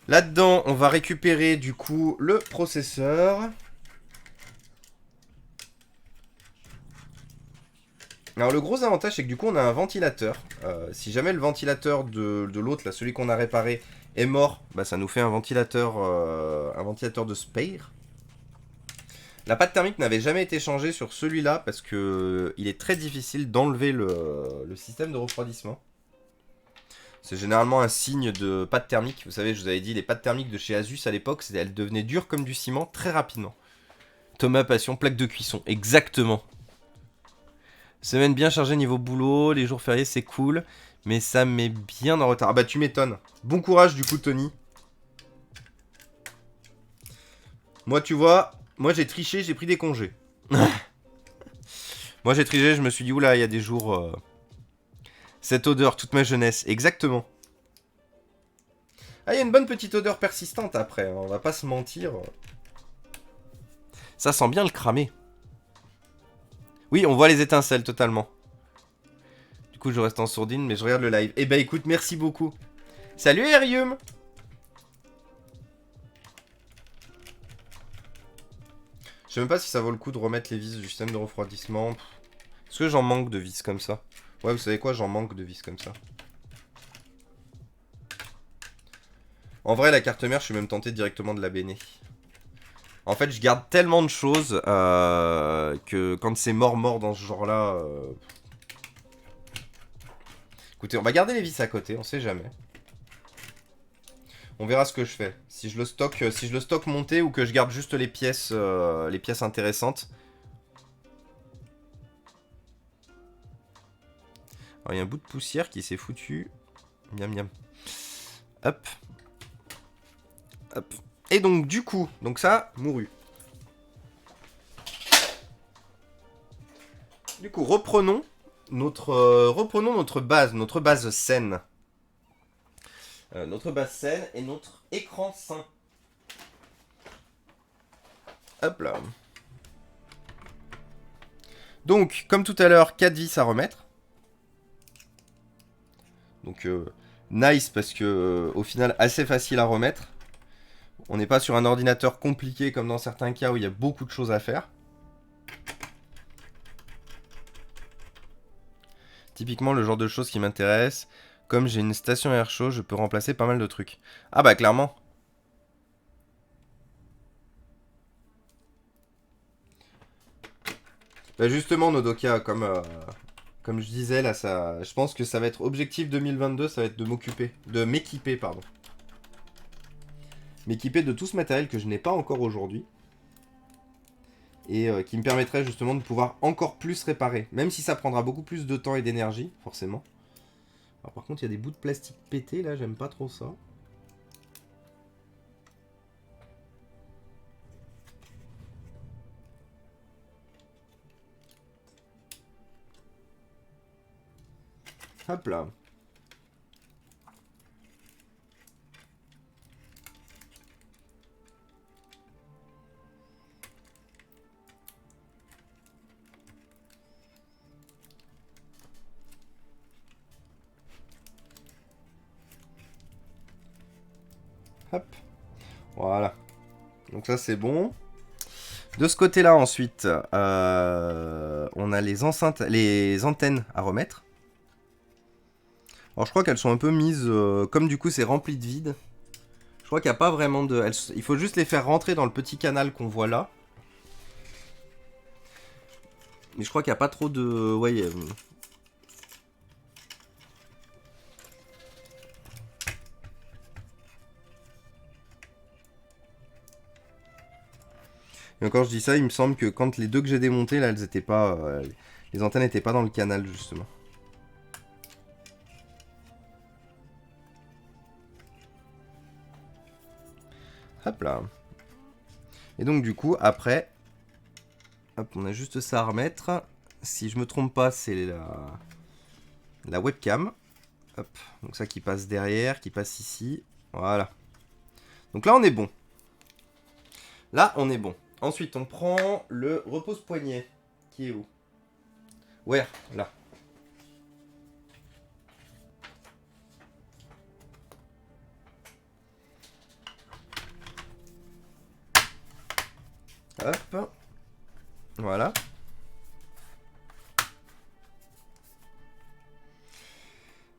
Là-dedans, on va récupérer, du coup, le processeur. Alors le gros avantage, c'est que du coup on a un ventilateur. Si jamais le ventilateur de l'autre, là, celui qu'on a réparé, est mort, bah, ça nous fait un ventilateur de spare. La pâte thermique n'avait jamais été changée sur celui-là parce que il est très difficile d'enlever le système de refroidissement. C'est généralement un signe de pâte thermique. Vous savez, je vous avais dit, les pâtes thermiques de chez Asus à l'époque, elles devenaient dures comme du ciment très rapidement. Thomas Passion, plaque de cuisson, exactement. Semaine bien chargée niveau boulot, les jours fériés c'est cool, mais ça met bien en retard. Ah bah tu m'étonnes. Bon courage du coup Tony. Moi tu vois, moi j'ai triché, j'ai pris des congés. Moi j'ai triché, je me suis dit oula il y a des jours... Cette odeur, toute ma jeunesse, exactement. Ah il y a une bonne petite odeur persistante après, hein, on va pas se mentir. Ça sent bien le cramé. Oui, on voit les étincelles totalement. coup, je reste en sourdine, mais je regarde le live. Eh ben, écoute, merci beaucoup. Salut, Erium. Je sais même pas si ça vaut le coup de remettre les vis du système de refroidissement. Est-ce que j'en manque de vis comme ça? Ouais, vous savez quoi, j'en manque de vis comme ça. En vrai, la carte mère, je suis même tenté directement de la béner. En fait, je garde tellement de choses que quand c'est mort dans ce genre-là... Écoutez, on va garder les vis à côté, on sait jamais. On verra ce que je fais. Si je le stocke monté ou que je garde juste les pièces intéressantes. Alors, il y a un bout de poussière qui s'est foutu. Miam miam. Hop. Hop. Et donc, du coup, donc ça, mouru. Du coup, reprenons notre base saine. Notre base saine et notre écran sain. Hop là. Donc, comme tout à l'heure, 4 vis à remettre. Donc, nice parce que, au final, assez facile à remettre. On n'est pas sur un ordinateur compliqué comme dans certains cas où il y a beaucoup de choses à faire. Typiquement, le genre de choses qui m'intéresse. Comme j'ai une station air chaud, je peux remplacer pas mal de trucs. Ah bah, clairement. Bah justement, Nodoka, comme je disais, là, je pense que ça va être objectif 2022, ça va être de m'équiper, pardon. M'équiper de tout ce matériel que je n'ai pas encore aujourd'hui. Et qui me permettrait justement de pouvoir encore plus réparer. Même si ça prendra beaucoup plus de temps et d'énergie, forcément. Alors par contre, il y a des bouts de plastique pétés, là, j'aime pas trop ça. Hop là. Hop. Voilà. Donc ça c'est bon. De ce côté-là ensuite, on a les antennes à remettre. Alors je crois qu'elles sont un peu mises, comme du coup c'est rempli de vide. Je crois qu'il n'y a pas vraiment de... il faut juste les faire rentrer dans le petit canal qu'on voit là. Mais je crois qu'il n'y a pas trop de... Ouais, Et encore je dis ça, il me semble que quand les deux que j'ai démontés, là, elles étaient pas... les antennes n'étaient pas dans le canal, justement. Hop là. Et donc du coup, après... Hop, on a juste ça à remettre. Si je me trompe pas, c'est la webcam. Hop, donc ça qui passe derrière, qui passe ici. Voilà. Donc là, on est bon. Là, on est bon. Ensuite, on prend le repose-poignet. Qui est où? Ouais, là. Hop. Voilà.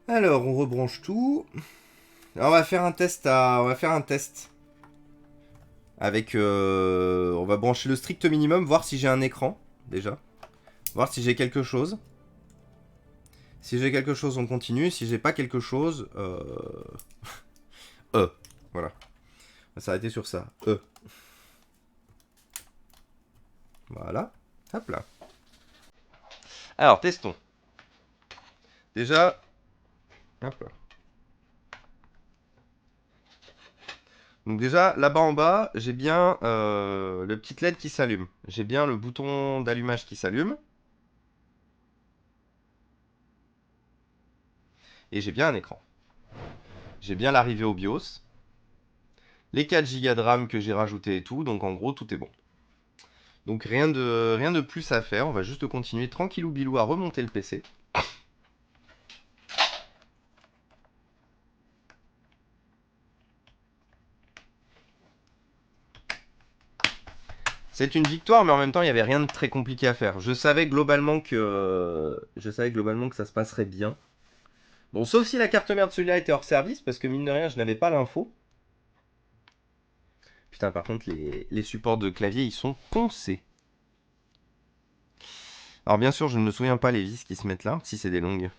Alors, on rebranche tout. Alors, on va faire un test avec... on va brancher le strict minimum, voir si j'ai un écran, déjà. Voir si j'ai quelque chose. Si j'ai quelque chose, on continue. Si j'ai pas quelque chose... Voilà. On va s'arrêter sur ça. Voilà. Hop là. Alors, testons. Déjà... Hop là. Donc déjà, là-bas en bas, j'ai bien le petit LED qui s'allume. J'ai bien le bouton d'allumage qui s'allume. Et j'ai bien un écran. J'ai bien l'arrivée au BIOS. Les 4 Go de RAM que j'ai rajouté et tout. Donc en gros, tout est bon. Donc rien de plus à faire. On va juste continuer tranquillou bilou à remonter le PC. C'est une victoire, mais en même temps, il n'y avait rien de très compliqué à faire. Je savais globalement que ça se passerait bien. Bon, sauf si la carte mère de celui-là était hors service, parce que mine de rien, je n'avais pas l'info. Putain, par contre, les supports de clavier, ils sont poncés. Alors bien sûr, je ne me souviens pas les vis qui se mettent là, si c'est des longues.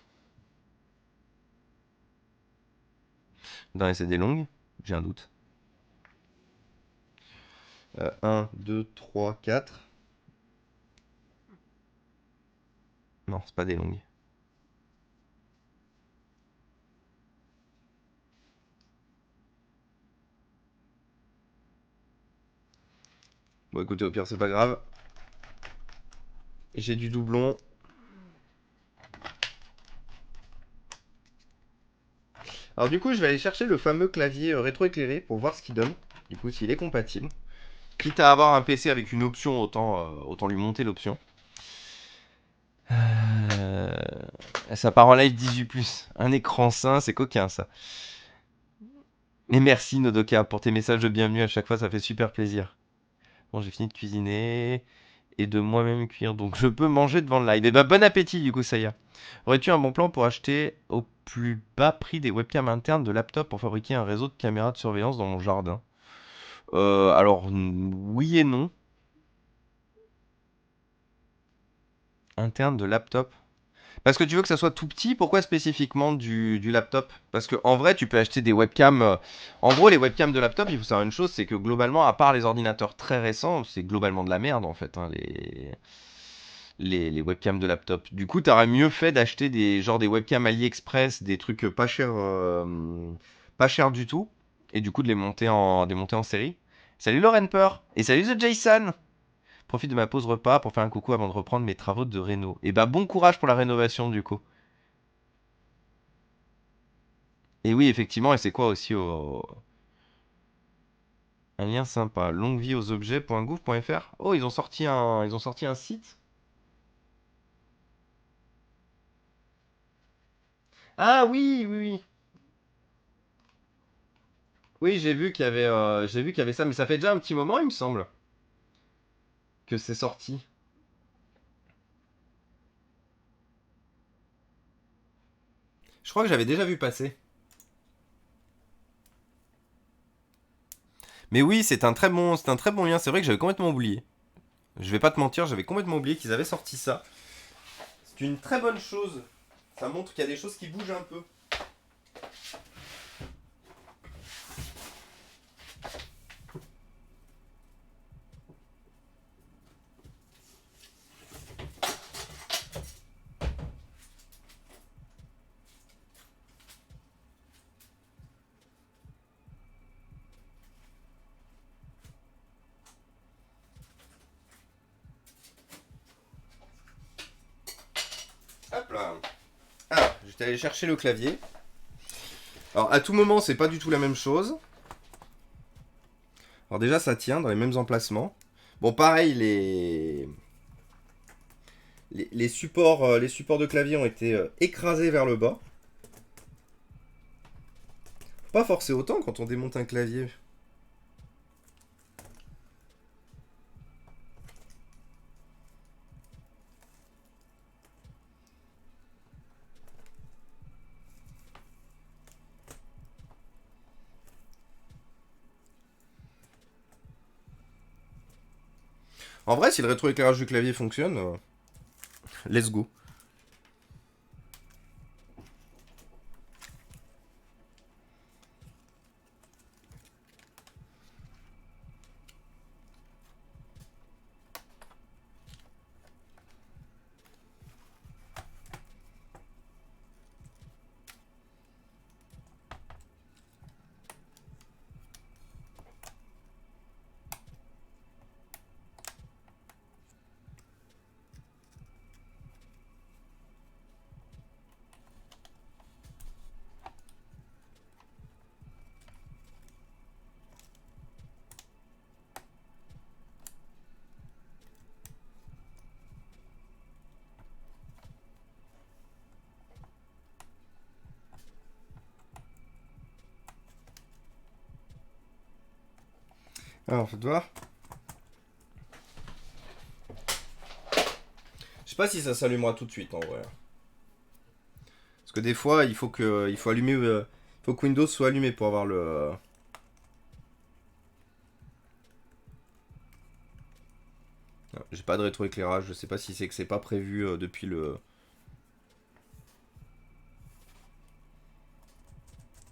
Non, c'est des longues, j'ai un doute. 1, 2, 3, 4. Non, c'est pas des longues. Bon, écoutez, au pire, c'est pas grave. J'ai du doublon. Alors du coup, je vais aller chercher le fameux clavier rétroéclairé pour voir ce qu'il donne. Du coup, s'il est compatible. Quitte à avoir un PC avec une option, autant lui monter l'option. Ça part en live 18+. Un écran sain, c'est coquin ça. Et merci Nodoka pour tes messages de bienvenue à chaque fois, ça fait super plaisir. Bon, j'ai fini de cuisiner et de moi-même cuire, donc je peux manger devant le live. Et bah bon appétit du coup, ça y est. Aurais-tu un bon plan pour acheter au plus bas prix des webcams internes de laptop pour fabriquer un réseau de caméras de surveillance dans mon jardin? Alors, oui et non. Interne de laptop. Parce que tu veux que ça soit tout petit, pourquoi spécifiquement du laptop? Parce que en vrai, tu peux acheter des webcams. En gros, les webcams de laptop, il faut savoir une chose, c'est que globalement, à part les ordinateurs très récents, c'est globalement de la merde en fait, hein, les webcams de laptop. Du coup, t'aurais mieux fait d'acheter des webcams AliExpress, des trucs pas chers du tout, et du coup de les monter en série. Salut Lauren Peur et salut The Jason. Profite de ma pause repas pour faire un coucou avant de reprendre mes travaux de réno. Et bah bon courage pour la rénovation du coup. Et oui, effectivement, et c'est quoi aussi un lien sympa, longuevieauxobjets.gouv.fr. Oh, ils ont sorti un site. Ah oui, oui, oui. Oui, j'ai vu qu'il y avait ça, mais ça fait déjà un petit moment, il me semble, que c'est sorti. Je crois que j'avais déjà vu passer. Mais oui, c'est un très bon lien. C'est vrai que j'avais complètement oublié. Je vais pas te mentir, j'avais complètement oublié qu'ils avaient sorti ça. C'est une très bonne chose. Ça montre qu'il y a des choses qui bougent un peu. Hop là. Alors, je vais aller chercher le clavier. Alors, à tout moment, c'est pas du tout la même chose. Alors déjà, ça tient dans les mêmes emplacements. Bon, pareil, les supports de clavier ont été écrasés vers le bas. Pas forcer autant quand on démonte un clavier. En vrai, si le rétroéclairage du clavier fonctionne, let's go. Alors, faites voir. sais pas si ça s'allumera tout de suite en vrai. Parce que des fois, il faut allumer, il faut que Windows soit allumé pour avoir le. J'ai pas de rétroéclairage, je sais pas si c'est que c'est pas prévu depuis le.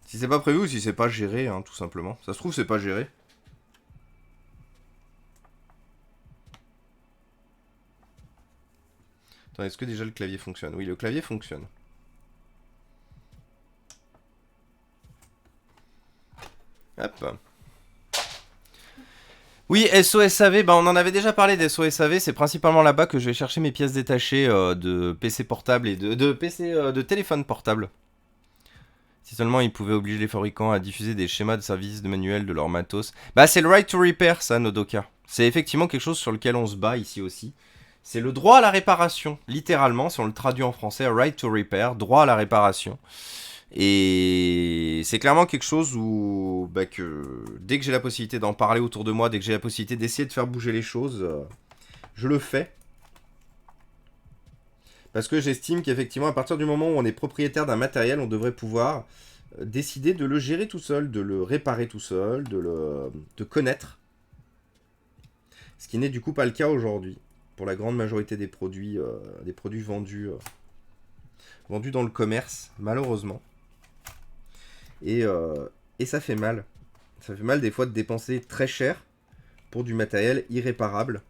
Si c'est pas prévu ou si c'est pas géré, hein, tout simplement. Ça se trouve, c'est pas géré. Attends, est-ce que déjà le clavier fonctionne? Oui, le clavier fonctionne. Hop. Oui, SOSAV, bah on en avait déjà parlé d'SOSAV, c'est principalement là-bas que je vais chercher mes pièces détachées de PC portable et de PC de téléphone portable. Si seulement ils pouvaient obliger les fabricants à diffuser des schémas de service de manuel de leur matos. Bah c'est le right to repair ça, Nodoka. C'est effectivement quelque chose sur lequel on se bat ici aussi. C'est le droit à la réparation, littéralement, si on le traduit en français, right to repair, droit à la réparation. Et c'est clairement quelque chose où, bah, que dès que j'ai la possibilité d'en parler autour de moi, dès que j'ai la possibilité d'essayer de faire bouger les choses, je le fais. Parce que j'estime qu'effectivement, à partir du moment où on est propriétaire d'un matériel, on devrait pouvoir décider de le gérer tout seul, de le réparer tout seul, de connaître. Ce qui n'est du coup pas le cas aujourd'hui, pour la grande majorité des produits vendus, vendus dans le commerce, malheureusement. Et ça fait mal. Ça fait mal des fois de dépenser très cher pour du matériel irréparable.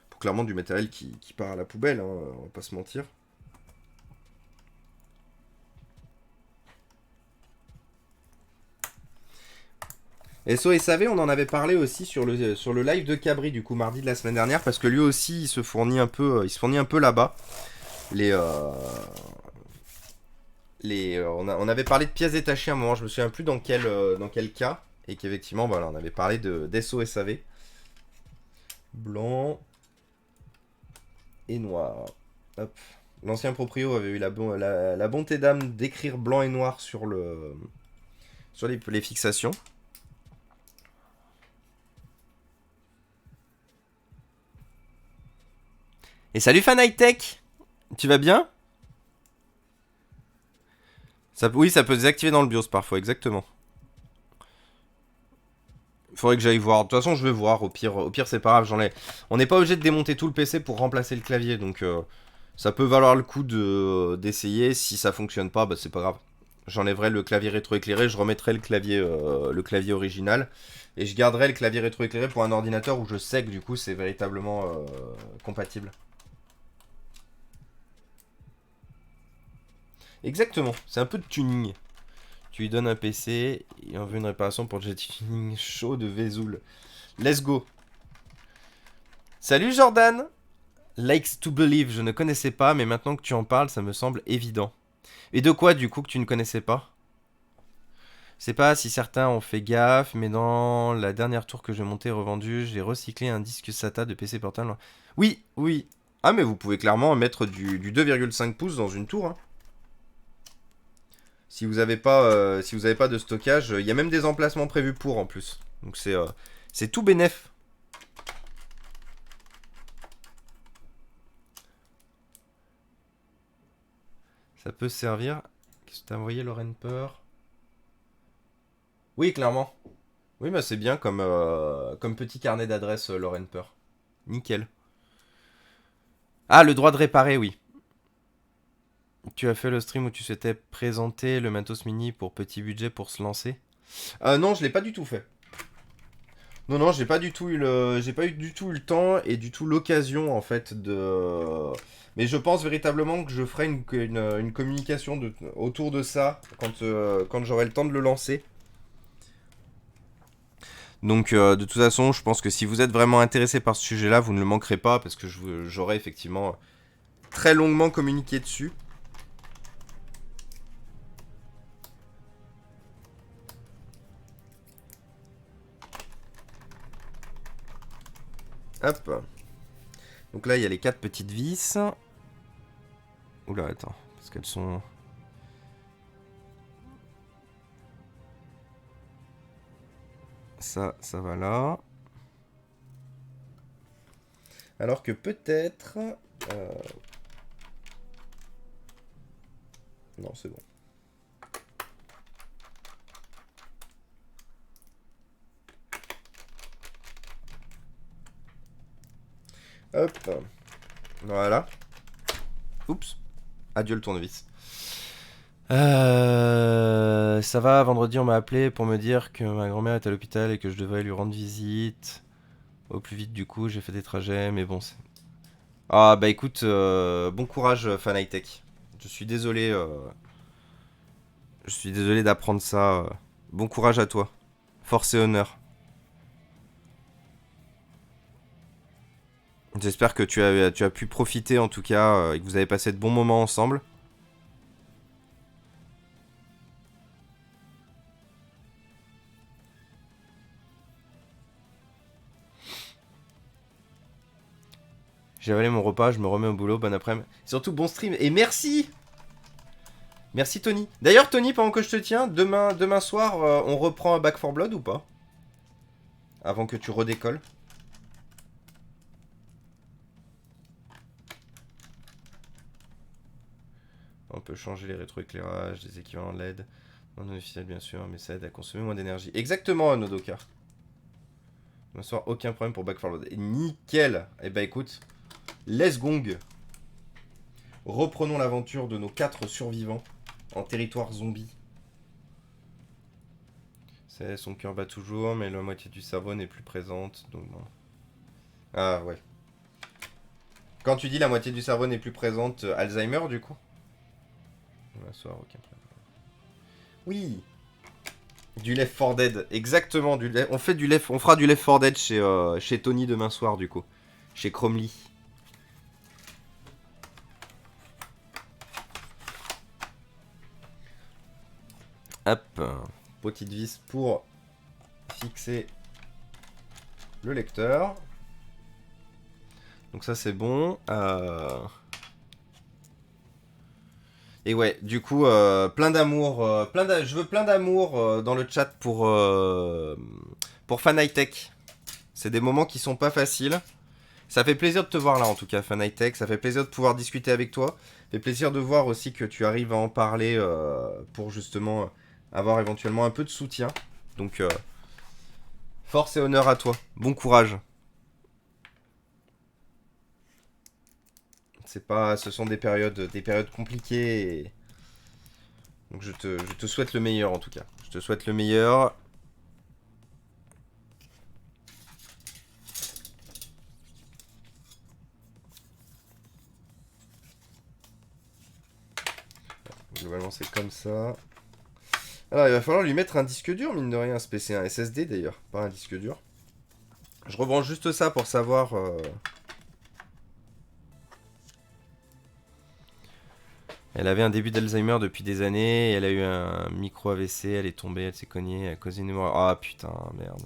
Pour clairement du matériel qui part à la poubelle, hein, on va pas se mentir. SOSAV, on en avait parlé aussi sur le live de Cabri, du coup, mardi de la semaine dernière, parce que lui aussi, il se fournit un peu là-bas. On avait parlé de pièces détachées à un moment, je me souviens plus dans quel cas, et qu'effectivement, voilà, on avait parlé d'SOSAV. Blanc et noir. Hop. L'ancien proprio avait eu la bonté d'âme d'écrire blanc et noir sur les fixations. Et salut Fan High Tech, tu vas bien? Oui, ça peut se désactiver dans le BIOS parfois, exactement. Faudrait que j'aille voir. De toute façon, je vais voir. Au pire c'est pas grave. On n'est pas obligé de démonter tout le PC pour remplacer le clavier, donc ça peut valoir le coup d'essayer. Si ça fonctionne pas, bah c'est pas grave. J'enlèverai le clavier rétroéclairé, je remettrai le clavier original, et je garderai le clavier rétroéclairé pour un ordinateur où je sais que du coup c'est véritablement compatible. Exactement, c'est un peu de tuning. Tu lui donnes un PC et on veut une réparation pour le jet tuning chaud de Vesoul. Let's go. Salut Jordan. Likes to Believe, je ne connaissais pas, mais maintenant que tu en parles, ça me semble évident. Et de quoi du coup que tu ne connaissais pas? Je sais pas si certains ont fait gaffe, mais dans la dernière tour que j'ai montée et revendue, j'ai recyclé un disque SATA de PC portable. Oui, oui. Ah mais vous pouvez clairement mettre du 2,5 pouces dans une tour, hein. Si vous n'avez pas de stockage, il y a même des emplacements prévus pour en plus. Donc c'est tout bénef. Ça peut servir. Qu'est-ce que t'as envoyé, Lauren Peur? Oui, clairement. Oui, bah c'est bien comme petit carnet d'adresse, Lauren Peur. Nickel. Ah, le droit de réparer, oui. Tu as fait le stream où tu souhaitais présenter le matos mini pour petit budget pour se lancer? Non, je l'ai pas du tout fait. Non, non, j'ai pas eu du tout eu le temps et du tout l'occasion en fait de. Mais je pense véritablement que je ferai une communication autour de ça quand j'aurai le temps de le lancer. Donc de toute façon, je pense que si vous êtes vraiment intéressé par ce sujet-là, vous ne le manquerez pas parce que j'aurai effectivement très longuement communiqué dessus. Hop. Donc là, il y a les 4 petites vis. Oula, attends, parce qu'elles sont... Ça va là. Alors que peut-être... Non, c'est bon. Hop. Voilà. Oups. Adieu le tournevis. Ça va, vendredi on m'a appelé pour me dire que ma grand-mère est à l'hôpital et que je devais lui rendre visite. Au plus vite du coup, j'ai fait des trajets, mais bon. Ah bah écoute, bon courage Fan High Tech. Je suis désolé. Je suis désolé d'apprendre ça. Bon courage à toi. Force et honneur. J'espère que tu as pu profiter en tout cas et que vous avez passé de bons moments ensemble. J'ai avalé mon repas, je me remets au boulot, bon après-midi. Surtout bon stream et merci. Merci Tony. D'ailleurs Tony, pendant que je te tiens, demain soir, on reprend Back 4 Blood ou pas? Avant que tu redécolles. On peut changer les rétroéclairages, des équivalents LED. Non officiel bien sûr, mais ça aide à consommer moins d'énergie. Exactement Nodoka. Demain soir, aucun problème pour Back 4 Blood. Et nickel. Eh bah écoute, let's gong. Reprenons l'aventure de nos 4 survivants en territoire zombie. Son cœur bat toujours, mais la moitié du cerveau n'est plus présente, donc non. Ah ouais. Quand tu dis la moitié du cerveau n'est plus présente, Alzheimer du coup? Demain soir, aucun problème. Oui. Du Left 4 Dead, exactement. On fera du Left 4 Dead chez Tony demain soir du coup. Chez Cromley. Hop, petite vis pour fixer le lecteur. Donc ça c'est bon. Et ouais, du coup, plein d'amour. Je veux plein d'amour dans le chat pour Fan High Tech. C'est des moments qui sont pas faciles. Ça fait plaisir de te voir là en tout cas, Fan High Tech. Ça fait plaisir de pouvoir discuter avec toi. Ça fait plaisir de voir aussi que tu arrives à en parler pour justement avoir éventuellement un peu de soutien. Donc, force et honneur à toi. Bon courage. Ce sont des périodes compliquées. Donc je te souhaite le meilleur en tout cas. Je te souhaite le meilleur. Globalement c'est comme ça. Alors il va falloir lui mettre un disque dur, mine de rien, ce PC, un SSD d'ailleurs, pas un disque dur. Je rebranche juste ça pour savoir... Elle avait un début d'Alzheimer depuis des années, et elle a eu un micro AVC, elle est tombée, elle s'est cognée, elle a causé une mort. Ah putain, merde.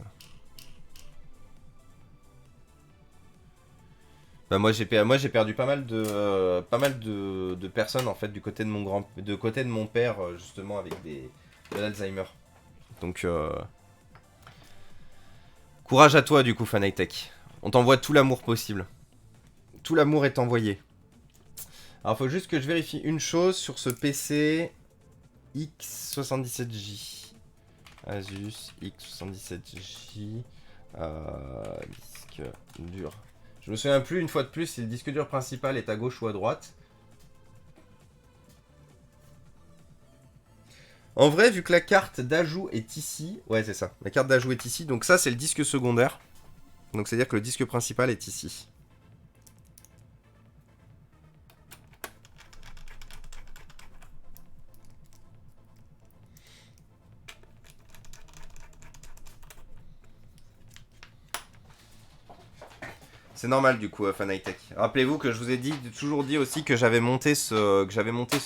Bah moi j'ai perdu pas mal de personnes en fait du côté de mon père justement avec de l'Alzheimer. Donc courage à toi du coup Fan High Tech. On t'envoie tout l'amour possible. Tout l'amour est envoyé. Alors faut juste que je vérifie une chose sur ce PC X77J. Asus X77J. Disque dur. Je me souviens plus une fois de plus si le disque dur principal est à gauche ou à droite. En vrai, vu que la carte d'ajout est ici... Ouais, c'est ça. La carte d'ajout est ici. Donc ça, c'est le disque secondaire. Donc c'est-à-dire que le disque principal est ici. C'est normal du coup, Fan High Tech. Rappelez-vous que je vous ai toujours dit aussi que j'avais monté ce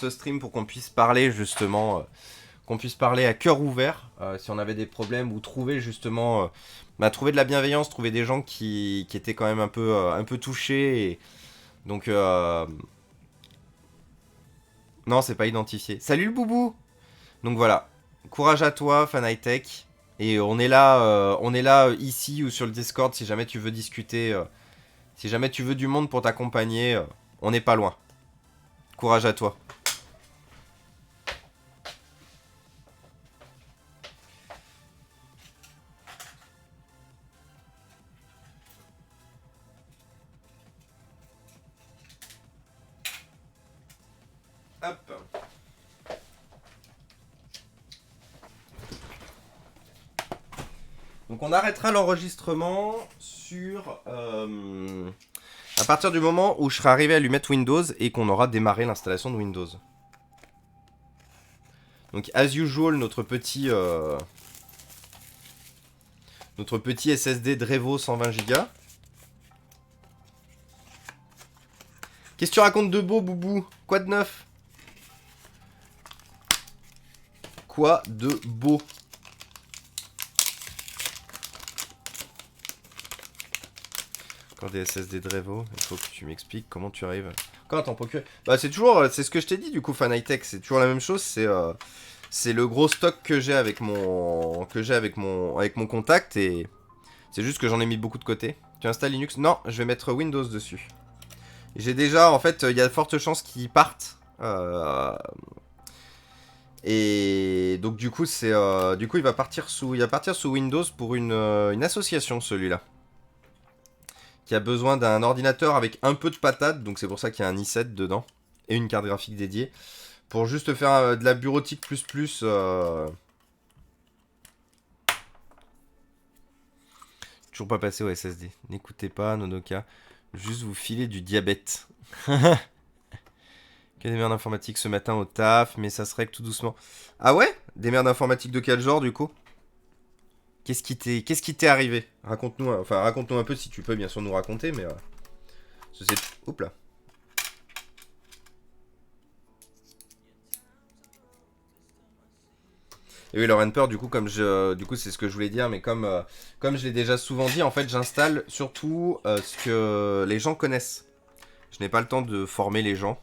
stream pour qu'on puisse parler justement, qu'on puisse parler à cœur ouvert, si on avait des problèmes ou trouver justement, trouver de la bienveillance, trouver des gens qui étaient quand même un peu touchés. Et... Donc, non, c'est pas identifié. Salut le boubou. Donc voilà, courage à toi, Fan High Tech. Et on est là ici ou sur le Discord si jamais tu veux discuter. Si jamais tu veux du monde pour t'accompagner, On n'est pas loin. Courage à toi. Hop. Donc on arrêtera l'enregistrement sur... à partir du moment où je serai arrivé à lui mettre Windows et qu'on aura démarré l'installation de Windows. Donc as usual, notre petit SSD Drevo 120 Go. Qu'est-ce que tu racontes de beau, Boubou? Quoi de neuf? Quoi de beau? Encore des SSD Drevo, il faut que tu m'expliques comment tu arrives. Quand t'en procures? Bah c'est toujours, c'est ce que je t'ai dit du coup, Fanitech, c'est toujours la même chose, c'est le gros stock que j'ai avec mon contact et c'est juste que j'en ai mis beaucoup de côté. Tu installes Linux? Non, je vais mettre Windows dessus. J'ai déjà, en fait, il y a de fortes chances qu'ils partent. Et donc du coup, il va partir sous Windows pour une association, celui-là, qui a besoin d'un ordinateur avec un peu de patate. Donc c'est pour ça qu'il y a un i7 dedans et une carte graphique dédiée pour juste faire de la bureautique plus. Toujours pas passé au SSD. N'écoutez pas, Nonoka. Juste vous filer du diabète. Que des merdes informatiques ce matin au taf, mais ça se règle tout doucement. Ah ouais? Des merdes informatiques de quel genre du coup? Qu'est-ce qui t'est arrivé? Raconte-nous, enfin raconte-nous un peu si tu peux bien sûr nous raconter, mais oups là. Et oui, Lauren Peur, du coup, c'est ce que je voulais dire, mais comme je l'ai déjà souvent dit, en fait, j'installe surtout ce que les gens connaissent. Je n'ai pas le temps de former les gens.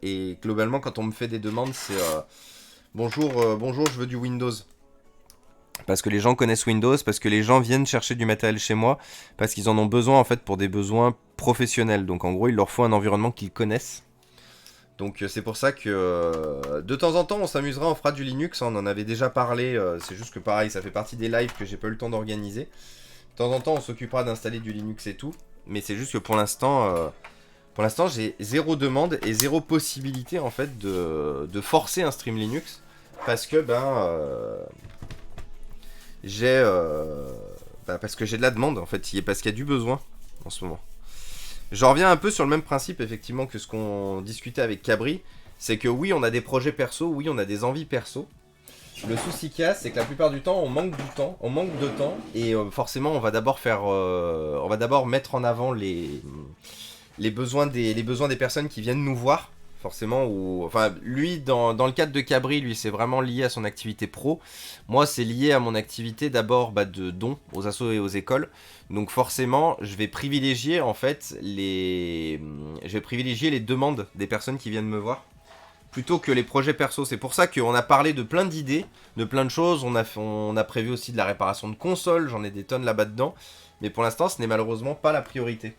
Et globalement, quand on me fait des demandes, c'est bonjour, je veux du Windows. Parce que les gens connaissent Windows, parce que les gens viennent chercher du matériel chez moi, parce qu'ils en ont besoin en fait pour des besoins professionnels. Donc en gros, il leur faut un environnement qu'ils connaissent. Donc c'est pour ça que de temps en temps on s'amusera, on fera du Linux, on en avait déjà parlé, c'est juste que pareil ça fait partie des lives que j'ai pas eu le temps d'organiser. De temps en temps on s'occupera d'installer du Linux et tout, mais c'est juste que pour l'instant j'ai zéro demande et zéro possibilité en fait de forcer un stream Linux parce que parce que j'ai de la demande en fait, parce qu'il y a du besoin en ce moment. Je reviens un peu sur le même principe effectivement que ce qu'on discutait avec Cabri, c'est que oui on a des projets perso, oui on a des envies perso. Le souci qu'il y a, c'est que la plupart du temps on manque de temps et forcément on va d'abord mettre en avant les besoins des personnes qui viennent nous voir. Forcément, enfin, lui, dans le cadre de Cabri, lui, c'est vraiment lié à son activité pro. Moi, c'est lié à mon activité d'abord de dons aux assos et aux écoles. Donc forcément, je vais privilégier en fait les demandes des personnes qui viennent me voir plutôt que les projets perso. C'est pour ça qu'on a parlé de plein d'idées, de plein de choses. On a prévu aussi de la réparation de consoles. J'en ai des tonnes là-bas dedans. Mais pour l'instant, ce n'est malheureusement pas la priorité.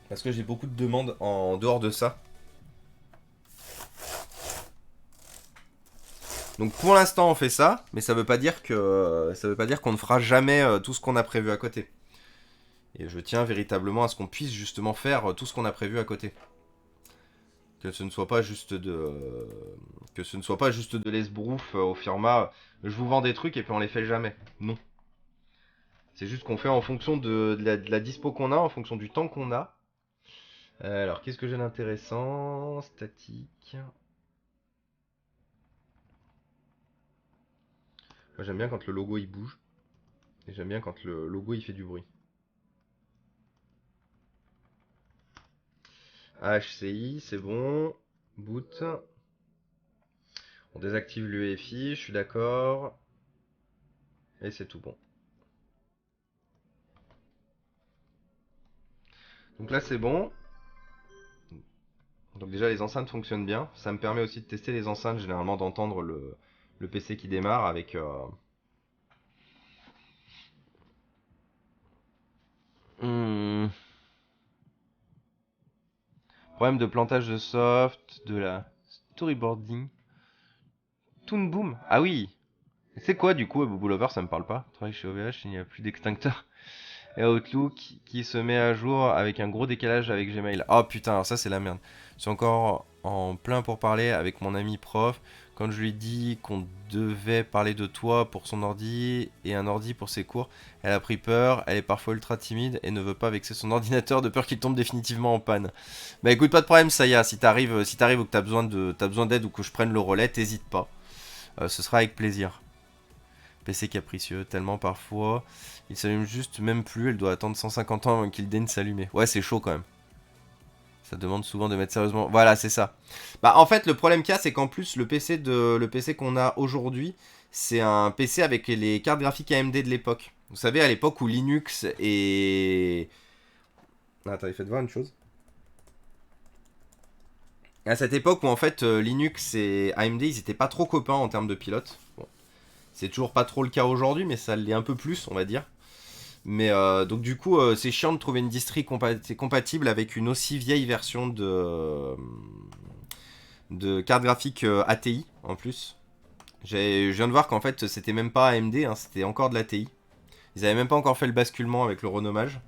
Parce que j'ai beaucoup de demandes en dehors de ça. Donc pour l'instant on fait ça, mais ça veut pas dire qu'on ne fera jamais tout ce qu'on a prévu à côté. Et je tiens véritablement à ce qu'on puisse justement faire tout ce qu'on a prévu à côté. Que ce ne soit pas juste de l'esbrouf au firma. Je vous vends des trucs et puis on les fait jamais. Non. C'est juste qu'on fait en fonction de la dispo qu'on a, en fonction du temps qu'on a. Alors qu'est-ce que j'ai d'intéressant? Statique. Moi j'aime bien quand le logo il bouge. Et j'aime bien quand le logo il fait du bruit. HCI, c'est bon. Boot. On désactive l'UEFI, je suis d'accord. Et c'est tout bon. Donc là c'est bon. Donc déjà les enceintes fonctionnent bien. Ça me permet aussi de tester les enceintes, généralement d'entendre le PC qui démarre avec... Problème de plantage de soft, de la storyboarding. Toon Boom. Ah oui. C'est quoi du coup, Bobo Lover, ça me parle pas. Travaille chez OVH, il n'y a plus d'extincteur. Et Outlook qui se met à jour avec un gros décalage avec Gmail. Oh putain, alors ça c'est la merde. Je suis encore en plein pour parler avec mon ami prof. Quand je lui dis qu'on devait parler de toi pour son ordi et un ordi pour ses cours, elle a pris peur, elle est parfois ultra timide et ne veut pas vexer son ordinateur de peur qu'il tombe définitivement en panne. Bah écoute, pas de problème, Saya, si t'arrives ou que t'as besoin d'aide ou que je prenne le relais, t'hésites pas. Ce sera avec plaisir. PC capricieux, tellement parfois, il s'allume juste même plus, elle doit attendre 150 ans avant qu'il daigne s'allumer. Ouais, c'est chaud quand même. Ça demande souvent de mettre sérieusement... Voilà, c'est ça. Bah en fait, le problème qu'il y a, c'est qu'en plus, le PC qu'on a aujourd'hui, c'est un PC avec les cartes graphiques AMD de l'époque. Vous savez, à l'époque où Linux et... Attends, faites voir une chose. À cette époque où en fait Linux et AMD, ils étaient pas trop copains en termes de pilote. Bon. C'est toujours pas trop le cas aujourd'hui, mais ça l'est un peu plus, on va dire. Mais donc du coup, c'est chiant de trouver une distri compatible avec une aussi vieille version de carte graphique ATI en plus. Je viens de voir qu'en fait, c'était même pas AMD, hein, c'était encore de l'ATI. Ils avaient même pas encore fait le basculement avec le renommage.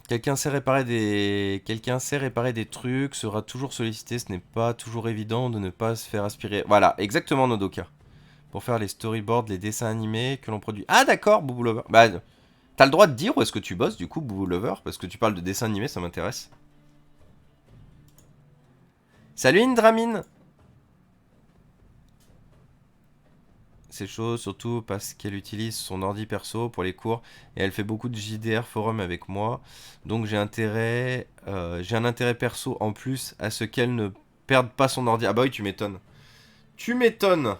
Quelqu'un sait réparer des trucs, sera toujours sollicité, ce n'est pas toujours évident de ne pas se faire aspirer. Voilà, exactement Nodoka. Pour faire les storyboards, les dessins animés que l'on produit. Ah d'accord, Boubou Lover. Bah, t'as le droit de dire où est-ce que tu bosses du coup, Boubou Lover, parce que tu parles de dessins animés, ça m'intéresse. Salut Indramine. C'est chaud, surtout parce qu'elle utilise son ordi perso pour les cours et elle fait beaucoup de JDR forum avec moi. Donc j'ai un intérêt perso en plus à ce qu'elle ne perde pas son ordi. Ah bah oui, tu m'étonnes. Tu m'étonnes.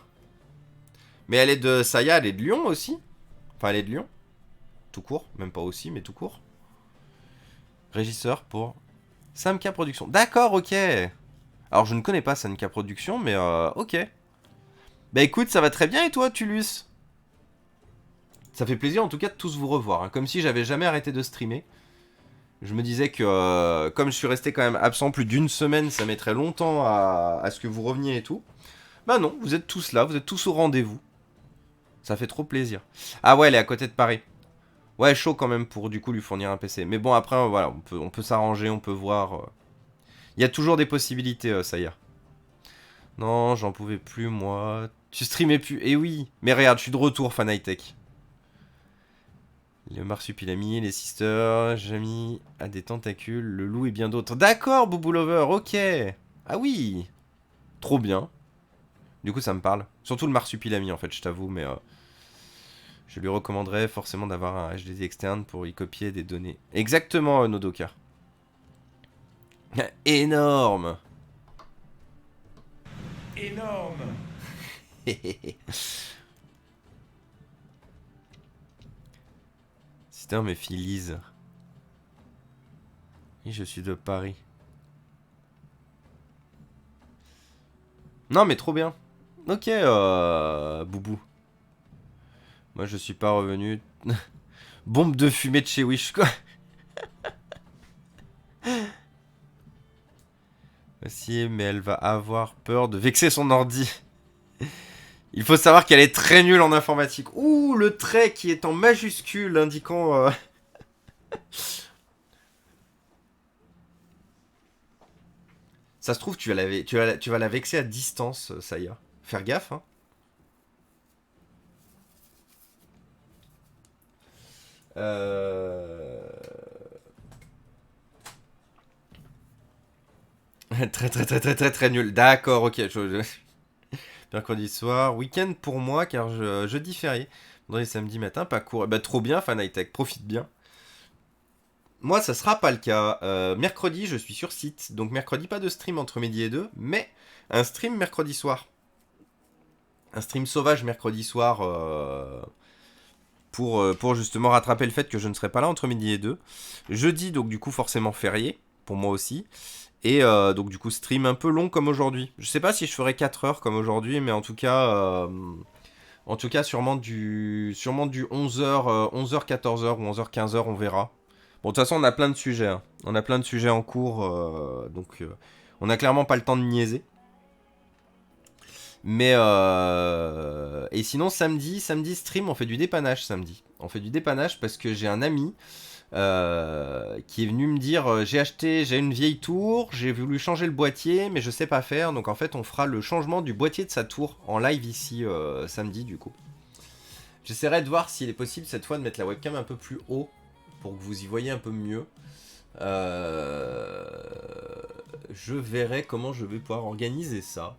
Mais elle est de Saya, elle est de Lyon aussi. Enfin, elle est de Lyon. Tout court, même pas aussi, mais tout court. Régisseur pour Samka Productions. D'accord, ok. Alors je ne connais pas Samka Productions, mais ok. Bah écoute, ça va très bien et toi, Tulus? Ça fait plaisir en tout cas de tous vous revoir, hein. Comme si j'avais jamais arrêté de streamer. Je me disais que comme je suis resté quand même absent plus d'une semaine, ça mettrait longtemps à ce que vous reveniez et tout. Bah non, vous êtes tous là, vous êtes tous au rendez-vous. Ça fait trop plaisir. Ah ouais, elle est à côté de Paris. Ouais, chaud quand même pour du coup lui fournir un PC. Mais bon, après, voilà, on peut s'arranger, on peut voir. Il y a toujours des possibilités, ça y est. Non, j'en pouvais plus, moi. Tu streamais plus. Eh oui. Mais regarde, je suis de retour, Fan High Tech. Le marsupilami, les sisters, Jamie a des tentacules, le loup et bien d'autres. D'accord, Boubou Lover, ok. Ah oui. Trop bien. Du coup, ça me parle. Surtout le marsupilami, en fait, je t'avoue, mais je lui recommanderais forcément d'avoir un HDD externe pour y copier des données. Exactement, Nodoka. Énorme. Énorme. Sister me fit Lise. Et je suis de Paris. Non, mais trop bien. Ok, Boubou. Moi, je suis pas revenu. Bombe de fumée de chez Wish, quoi. Aussi, mais elle va avoir peur de vexer son ordi. Il faut savoir qu'elle est très nulle en informatique. Ouh, le trait qui est en majuscule indiquant... Ça se trouve, tu vas la vexer à distance, Saya. Faire gaffe, hein. Très nul. D'accord, ok. Mercredi soir, week-end pour moi car jeudi férié. Vendredi samedi matin, pas court. Bah trop bien, Fan High Tech, profite bien. Moi, ça sera pas le cas. Mercredi, je suis sur site. Donc mercredi, pas de stream entre midi et 2, mais un stream mercredi soir. Un stream sauvage mercredi soir pour justement rattraper le fait que je ne serai pas là entre midi et 2. Jeudi, donc du coup, forcément férié, pour moi aussi. Et donc du coup stream un peu long comme aujourd'hui. Je sais pas si je ferai 4 heures comme aujourd'hui, mais en tout cas sûrement du 11h, 11h, 14h ou 11h, 15h, on verra. Bon, de toute façon, on a plein de sujets, hein. On a plein de sujets en cours, donc on a clairement pas le temps de niaiser. Mais et sinon samedi stream, on fait du dépannage samedi. On fait du dépannage parce que j'ai un ami qui est venu me dire j'ai une vieille tour, j'ai voulu changer le boîtier, mais je sais pas faire. Donc en fait, on fera le changement du boîtier de sa tour en live ici samedi du coup. J'essaierai de voir s'il est possible cette fois de mettre la webcam un peu plus haut pour que vous y voyez un peu mieux. Je verrai comment je vais pouvoir organiser ça.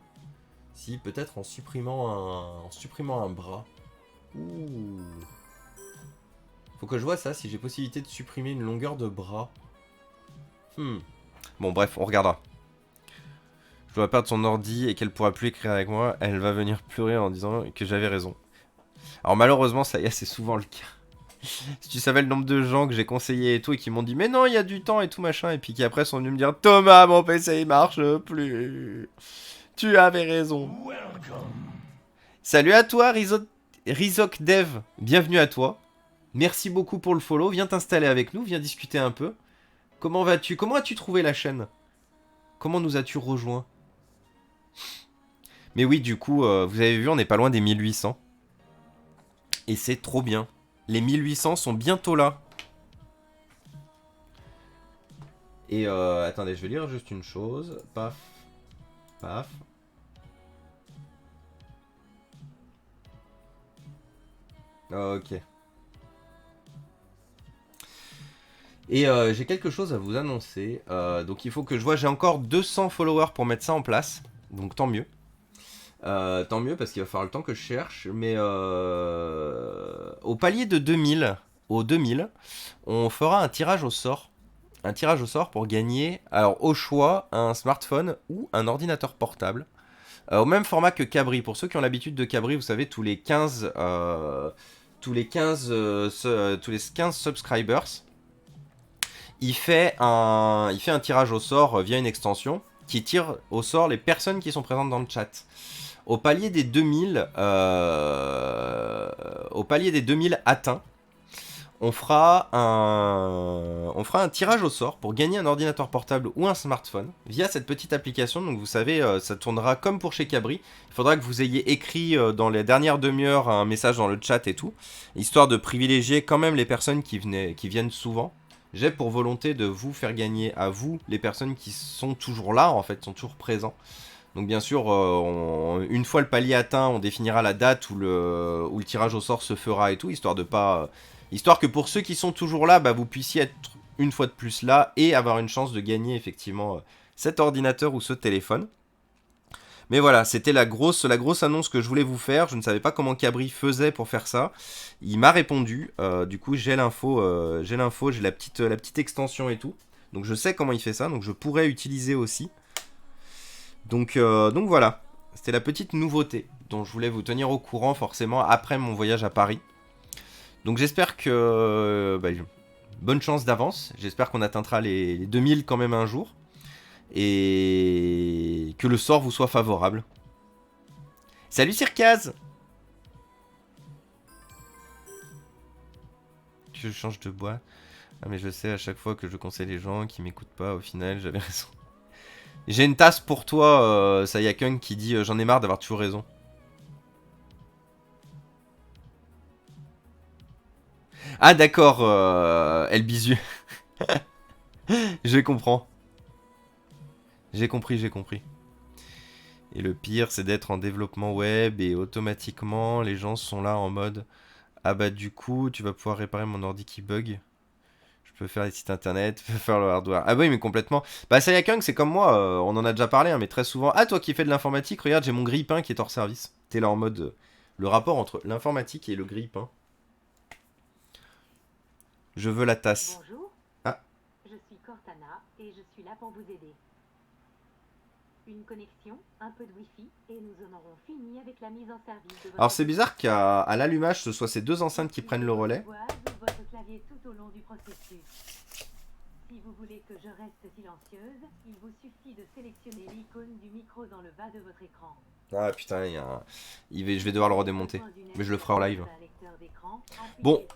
Si, peut-être en supprimant un bras. Ouh. Faut que je vois ça, si j'ai possibilité de supprimer une longueur de bras. Bon, bref, on regardera. Je dois perdre son ordi et qu'elle pourra plus écrire avec moi. Elle va venir pleurer en disant que j'avais raison. Alors malheureusement, ça y est, c'est souvent le cas. Si tu savais le nombre de gens que j'ai conseillé et tout et qui m'ont dit mais non, il y a du temps et tout machin, et puis qui après sont venus me dire Thomas, mon PC il marche plus. Tu avais raison. Salut à toi, Rizok Dev. Bienvenue à toi. Merci beaucoup pour le follow. Viens t'installer avec nous, viens discuter un peu. Comment vas-tu? Comment as-tu trouvé la chaîne? Comment nous as-tu rejoint? Mais oui, du coup, vous avez vu, on n'est pas loin des 1800. Et c'est trop bien. Les 1800 sont bientôt là. Et attendez, je vais lire juste une chose. Paf. Paf. Ok. Et j'ai quelque chose à vous annoncer. Donc il faut que je vois, j'ai encore 200 followers pour mettre ça en place. Donc tant mieux. Tant mieux parce qu'il va falloir le temps que je cherche. Mais au palier de 2000, au 2000, on fera un tirage au sort. Un tirage au sort pour gagner, alors au choix, un smartphone ou un ordinateur portable. Au même format que Cabri. Pour ceux qui ont l'habitude de Cabri, vous savez, tous les 15 subscribers, il fait un tirage au sort via une extension qui tire au sort les personnes qui sont présentes dans le chat. Au palier des 2000, atteints, on fera un tirage au sort pour gagner un ordinateur portable ou un smartphone via cette petite application. Donc vous savez, ça tournera comme pour chez Cabri. Il faudra que vous ayez écrit dans les dernières demi-heures un message dans le chat et tout, histoire de privilégier quand même les personnes qui viennent souvent. J'ai pour volonté de vous faire gagner à vous les personnes qui sont toujours là, en fait, sont toujours présents. Donc bien sûr, une fois le palier atteint, on définira la date où le tirage au sort se fera et tout, histoire que pour ceux qui sont toujours là, bah, vous puissiez être une fois de plus là et avoir une chance de gagner effectivement cet ordinateur ou ce téléphone. Mais voilà, c'était la grosse annonce que je voulais vous faire. Je ne savais pas comment Cabri faisait pour faire ça. Il m'a répondu. Du coup, j'ai l'info, j'ai la petite extension et tout. Donc je sais comment il fait ça. Donc je pourrais utiliser aussi. Donc voilà. C'était la petite nouveauté dont je voulais vous tenir au courant forcément après mon voyage à Paris. Donc j'espère que... bonne chance d'avance. J'espère qu'on atteindra les 2000 quand même un jour. Et que le sort vous soit favorable. Salut Circaz! Je change de bois. Ah mais je sais à chaque fois que je conseille les gens qui m'écoutent pas, au final j'avais raison. J'ai une tasse pour toi, Sayakung, qui dit j'en ai marre d'avoir toujours raison. Ah d'accord, Elbisu. Je comprends. J'ai compris. Et le pire, c'est d'être en développement web et automatiquement, les gens sont là en mode ah bah du coup, tu vas pouvoir réparer mon ordi qui bug. Je peux faire les sites internet, je peux faire le hardware. Ah oui, mais complètement. Bah Sayakung, c'est comme moi, on en a déjà parlé, hein, mais très souvent. Ah, toi qui fais de l'informatique, regarde, j'ai mon grille-pain qui est hors service. T'es là en mode le rapport entre l'informatique et le grille-pain. Je veux la tasse. Bonjour. Ah. Je suis Cortana et je suis là pour vous aider. Une connexion, un peu de wifi et nous en aurons fini avec la mise en service de votre... Alors c'est bizarre qu'à l'allumage ce soit ces deux enceintes qui prennent le relais. Votre clavier tout au long du processus. Si vous voulez que je reste silencieuse, il vous suffit de sélectionner l'icône du micro dans le bas de votre écran. Ah putain, je vais devoir le redémonter. Mais je le ferai en live. Bon.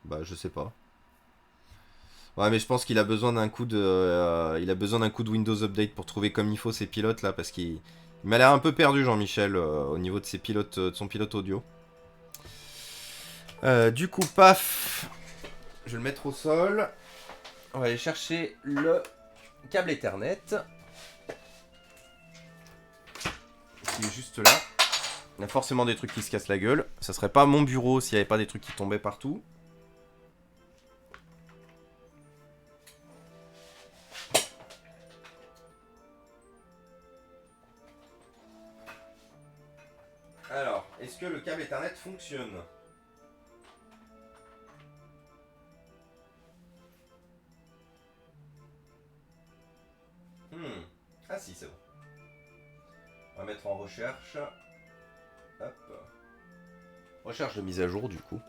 Bah je sais pas. Ouais mais je pense qu'il a besoin d'un coup de. Il a besoin d'un coup de Windows Update pour trouver comme il faut ses pilotes là parce qu'il m'a l'air un peu perdu Jean-Michel au niveau de ses pilotes, de son pilote audio. Du coup, paf, je vais le mettre au sol. On va aller chercher le câble Ethernet. Qui est juste là. Il y a forcément des trucs qui se cassent la gueule. Ça serait pas mon bureau s'il n'y avait pas des trucs qui tombaient partout. Alors, est-ce que le câble Ethernet fonctionne ? Ah si, c'est bon. On va mettre en recherche. Hop. Recherche de mise à jour du coup.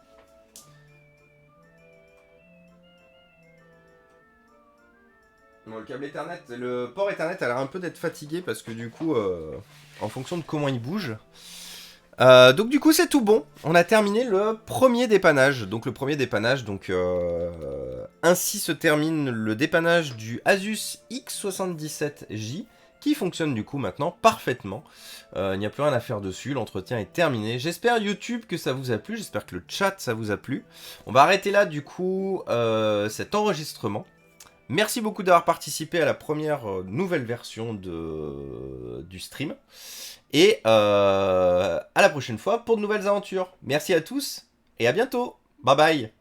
Bon, le câble Ethernet, le port Ethernet a l'air un peu d'être fatigué parce que du coup, en fonction de comment il bouge. Donc du coup c'est tout bon. On a terminé le premier dépannage. Donc le premier dépannage, ainsi se termine le dépannage du Asus X77J qui fonctionne du coup maintenant parfaitement. Il n'y a plus rien à faire dessus, l'entretien est terminé. J'espère YouTube que ça vous a plu, j'espère que le chat ça vous a plu. On va arrêter là du coup cet enregistrement. Merci beaucoup d'avoir participé à la première nouvelle version du stream. Et à la prochaine fois pour de nouvelles aventures. Merci à tous et à bientôt. Bye bye.